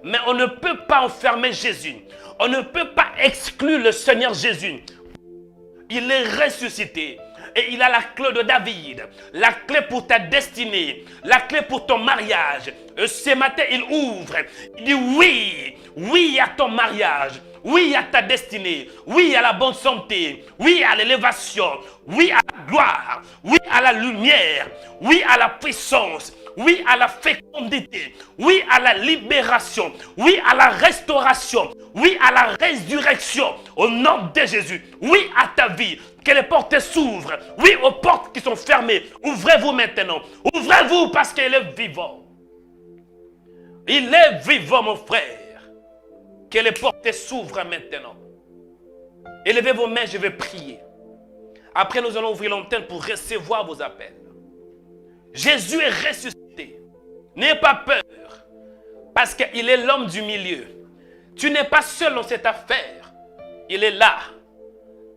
Mais on ne peut pas enfermer Jésus. On ne peut pas exclure le Seigneur Jésus. Il est ressuscité. Et il a la clé de David, la clé pour ta destinée, la clé pour ton mariage. Et ce matin, il ouvre. Il dit oui, oui à ton mariage, oui à ta destinée, oui à la bonne santé, oui à l'élévation, oui à la gloire, oui à la lumière, oui à la puissance, oui à la fécondité, oui à la libération, oui à la restauration, oui à la résurrection. Au nom de Jésus, oui à ta vie. Que les portes s'ouvrent. Oui, aux portes qui sont fermées. Ouvrez-vous maintenant. Ouvrez-vous parce qu'il est vivant. Il est vivant, mon frère. Que les portes s'ouvrent maintenant. Élevez vos mains, je vais prier. Après, nous allons ouvrir l'antenne pour recevoir vos appels. Jésus est ressuscité. N'ayez pas peur. Parce qu'il est l'homme du milieu. Tu n'es pas seul dans cette affaire. Il est là.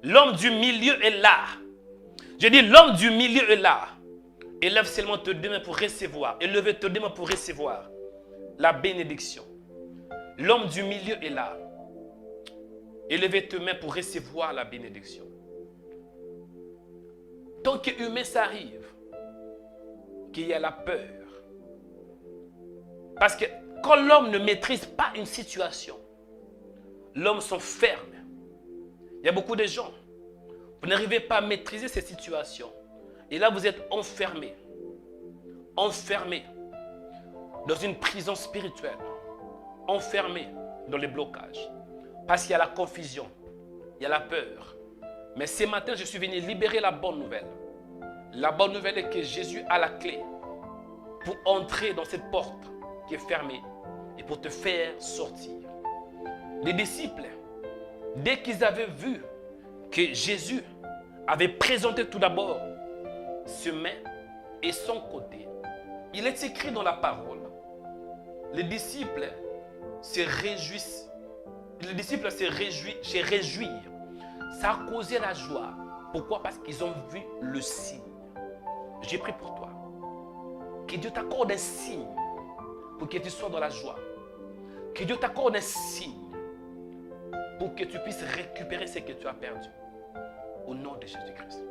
L'homme du milieu est là. Je dis l'homme du milieu est là. Élève seulement tes deux mains pour recevoir. Élevez tes deux mains pour recevoir la bénédiction. L'homme du milieu est là. Élevez tes mains pour recevoir la bénédiction. Tant qu'humain ça arrive, qu'il y a la peur. Parce que quand l'homme ne maîtrise pas une situation, l'homme s'enferme. Il y a beaucoup de gens, vous n'arrivez pas à maîtriser ces situations. Et là, vous êtes enfermé. Enfermé dans une prison spirituelle. Enfermé dans les blocages. Parce qu'il y a la confusion, il y a la peur. Mais ce matin, je suis venu libérer la bonne nouvelle. La bonne nouvelle est que Jésus a la clé pour entrer dans cette porte qui est fermée et pour te faire sortir. Les disciples, dès qu'ils avaient vu que Jésus avait présenté tout d'abord ses mains et son côté, il est écrit dans la parole, les disciples se réjouissent. Les disciples se réjouirent. Ça a causé la joie. Pourquoi? Parce qu'ils ont vu le signe. J'ai prié pour toi. Que Dieu t'accorde un signe pour que tu sois dans la joie. Que Dieu t'accorde un signe pour que tu puisses récupérer ce que tu as perdu. Au nom de Jésus-Christ.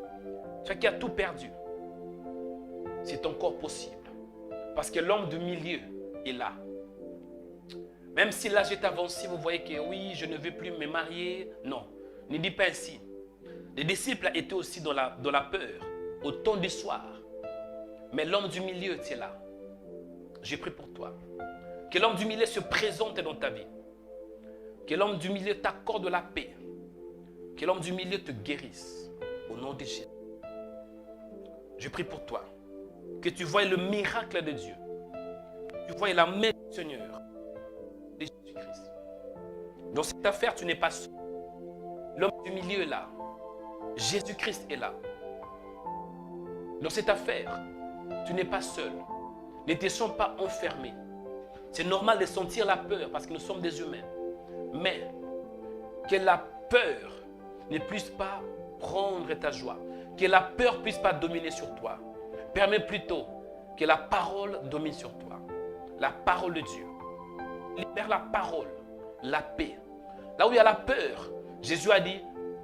Toi qui as tout perdu, c'est encore possible. Parce que l'homme du milieu est là. Même si l'âge est avancé, vous voyez que oui, je ne veux plus me marier. Non, ne dis pas ainsi. Les disciples étaient aussi dans la peur, au temps du soir. Mais l'homme du milieu était là. J'ai prié pour toi. Que l'homme du milieu se présente dans ta vie. Que l'homme du milieu t'accorde la paix. Que l'homme du milieu te guérisse. Au nom de Jésus. Je prie pour toi. Que tu voies le miracle de Dieu. Que tu voies la main du Seigneur. De Jésus-Christ. Dans cette affaire, tu n'es pas seul. L'homme du milieu est là. Jésus-Christ est là. Dans cette affaire, tu n'es pas seul. Ne te sens pas enfermé. C'est normal de sentir la peur parce que nous sommes des humains. Mais que la peur ne puisse pas prendre ta joie. Que la peur ne puisse pas dominer sur toi. Permets plutôt que la parole domine sur toi. La parole de Dieu. Libère la parole, la paix. Là où il y a la peur, Jésus a dit,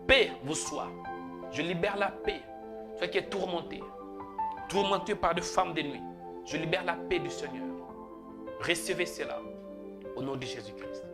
paix vous soit. Je libère la paix. Toi qui es tourmenté par des femmes de nuit, je libère la paix du Seigneur. Recevez cela au nom de Jésus-Christ.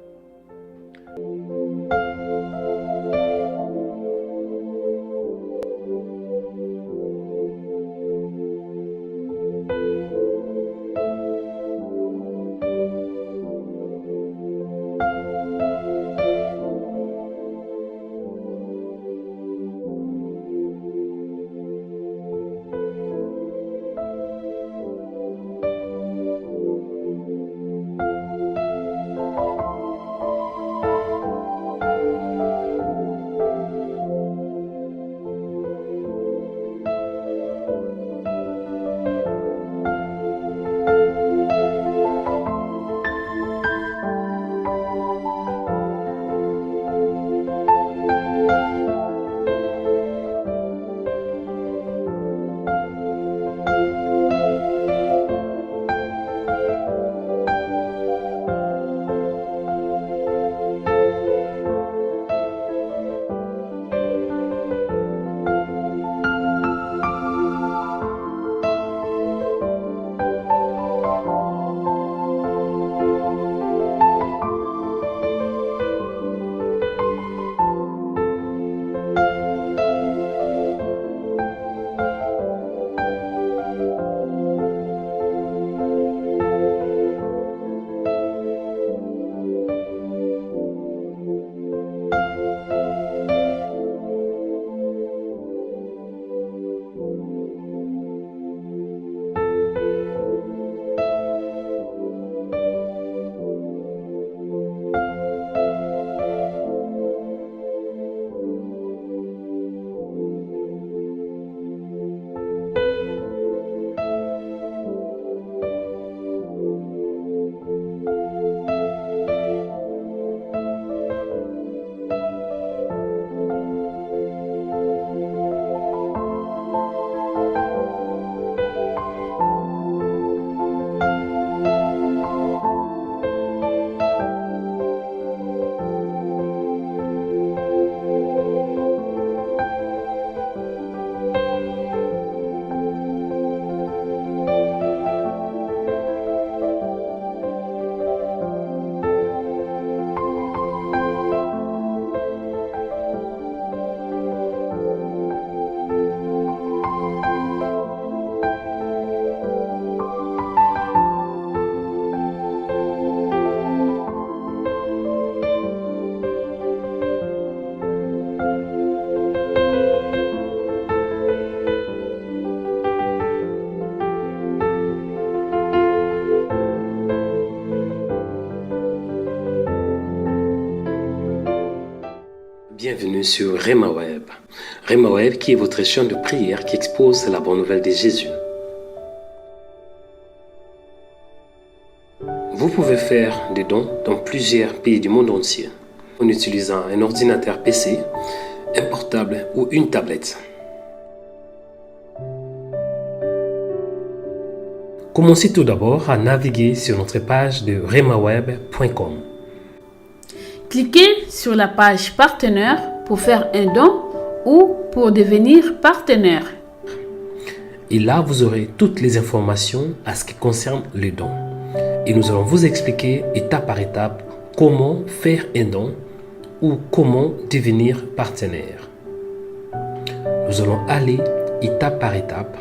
Bienvenue sur Rema Web. Rema Web qui est votre chaîne de prière qui expose la bonne nouvelle de Jésus. Vous pouvez faire des dons dans plusieurs pays du monde entier en utilisant un ordinateur PC, un portable ou une tablette. Commencez tout d'abord à naviguer sur notre page de remaweb.com. Cliquez sur la page partenaire pour faire un don ou pour devenir partenaire. Et là, vous aurez toutes les informations à ce qui concerne les dons. Et nous allons vous expliquer étape par étape comment faire un don ou comment devenir partenaire. Nous allons aller étape par étape.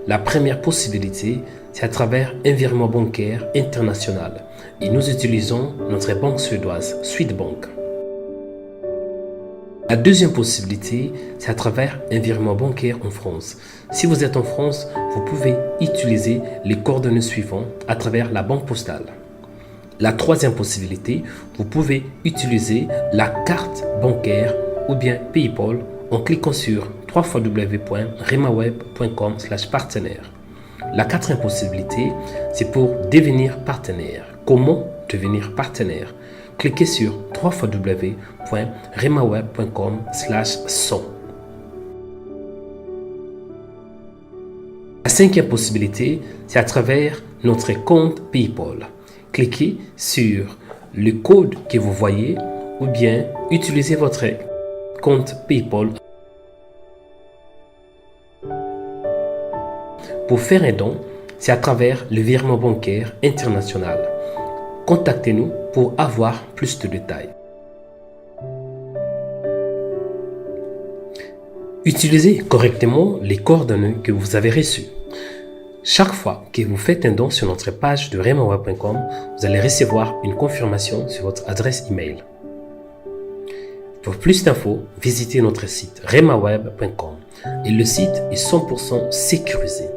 La première possibilité, c'est à travers un virement bancaire international. Et nous utilisons notre banque suédoise, Swedbank. La deuxième possibilité, c'est à travers un virement bancaire en France. Si vous êtes en France, vous pouvez utiliser les coordonnées suivantes à travers la banque postale. La troisième possibilité, vous pouvez utiliser la carte bancaire ou bien PayPal en cliquant sur www.remaweb.com/partenaire. La quatrième possibilité, c'est pour devenir partenaire. Comment devenir partenaire? Cliquez sur www.remaweb.com/son. La cinquième possibilité, c'est à travers notre compte PayPal. Cliquez sur le code que vous voyez ou bien utilisez votre compte PayPal. Pour faire un don, c'est à travers le virement bancaire international. Contactez-nous pour avoir plus de détails. Utilisez correctement les coordonnées que vous avez reçues. Chaque fois que vous faites un don sur notre page de remaweb.com, vous allez recevoir une confirmation sur votre adresse email. Pour plus d'infos, visitez notre site remaweb.com et le site est 100% sécurisé.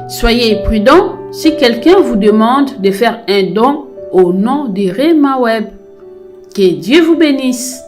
Soyez prudent si quelqu'un vous demande de faire un don au nom de Rema Web. Que Dieu vous bénisse.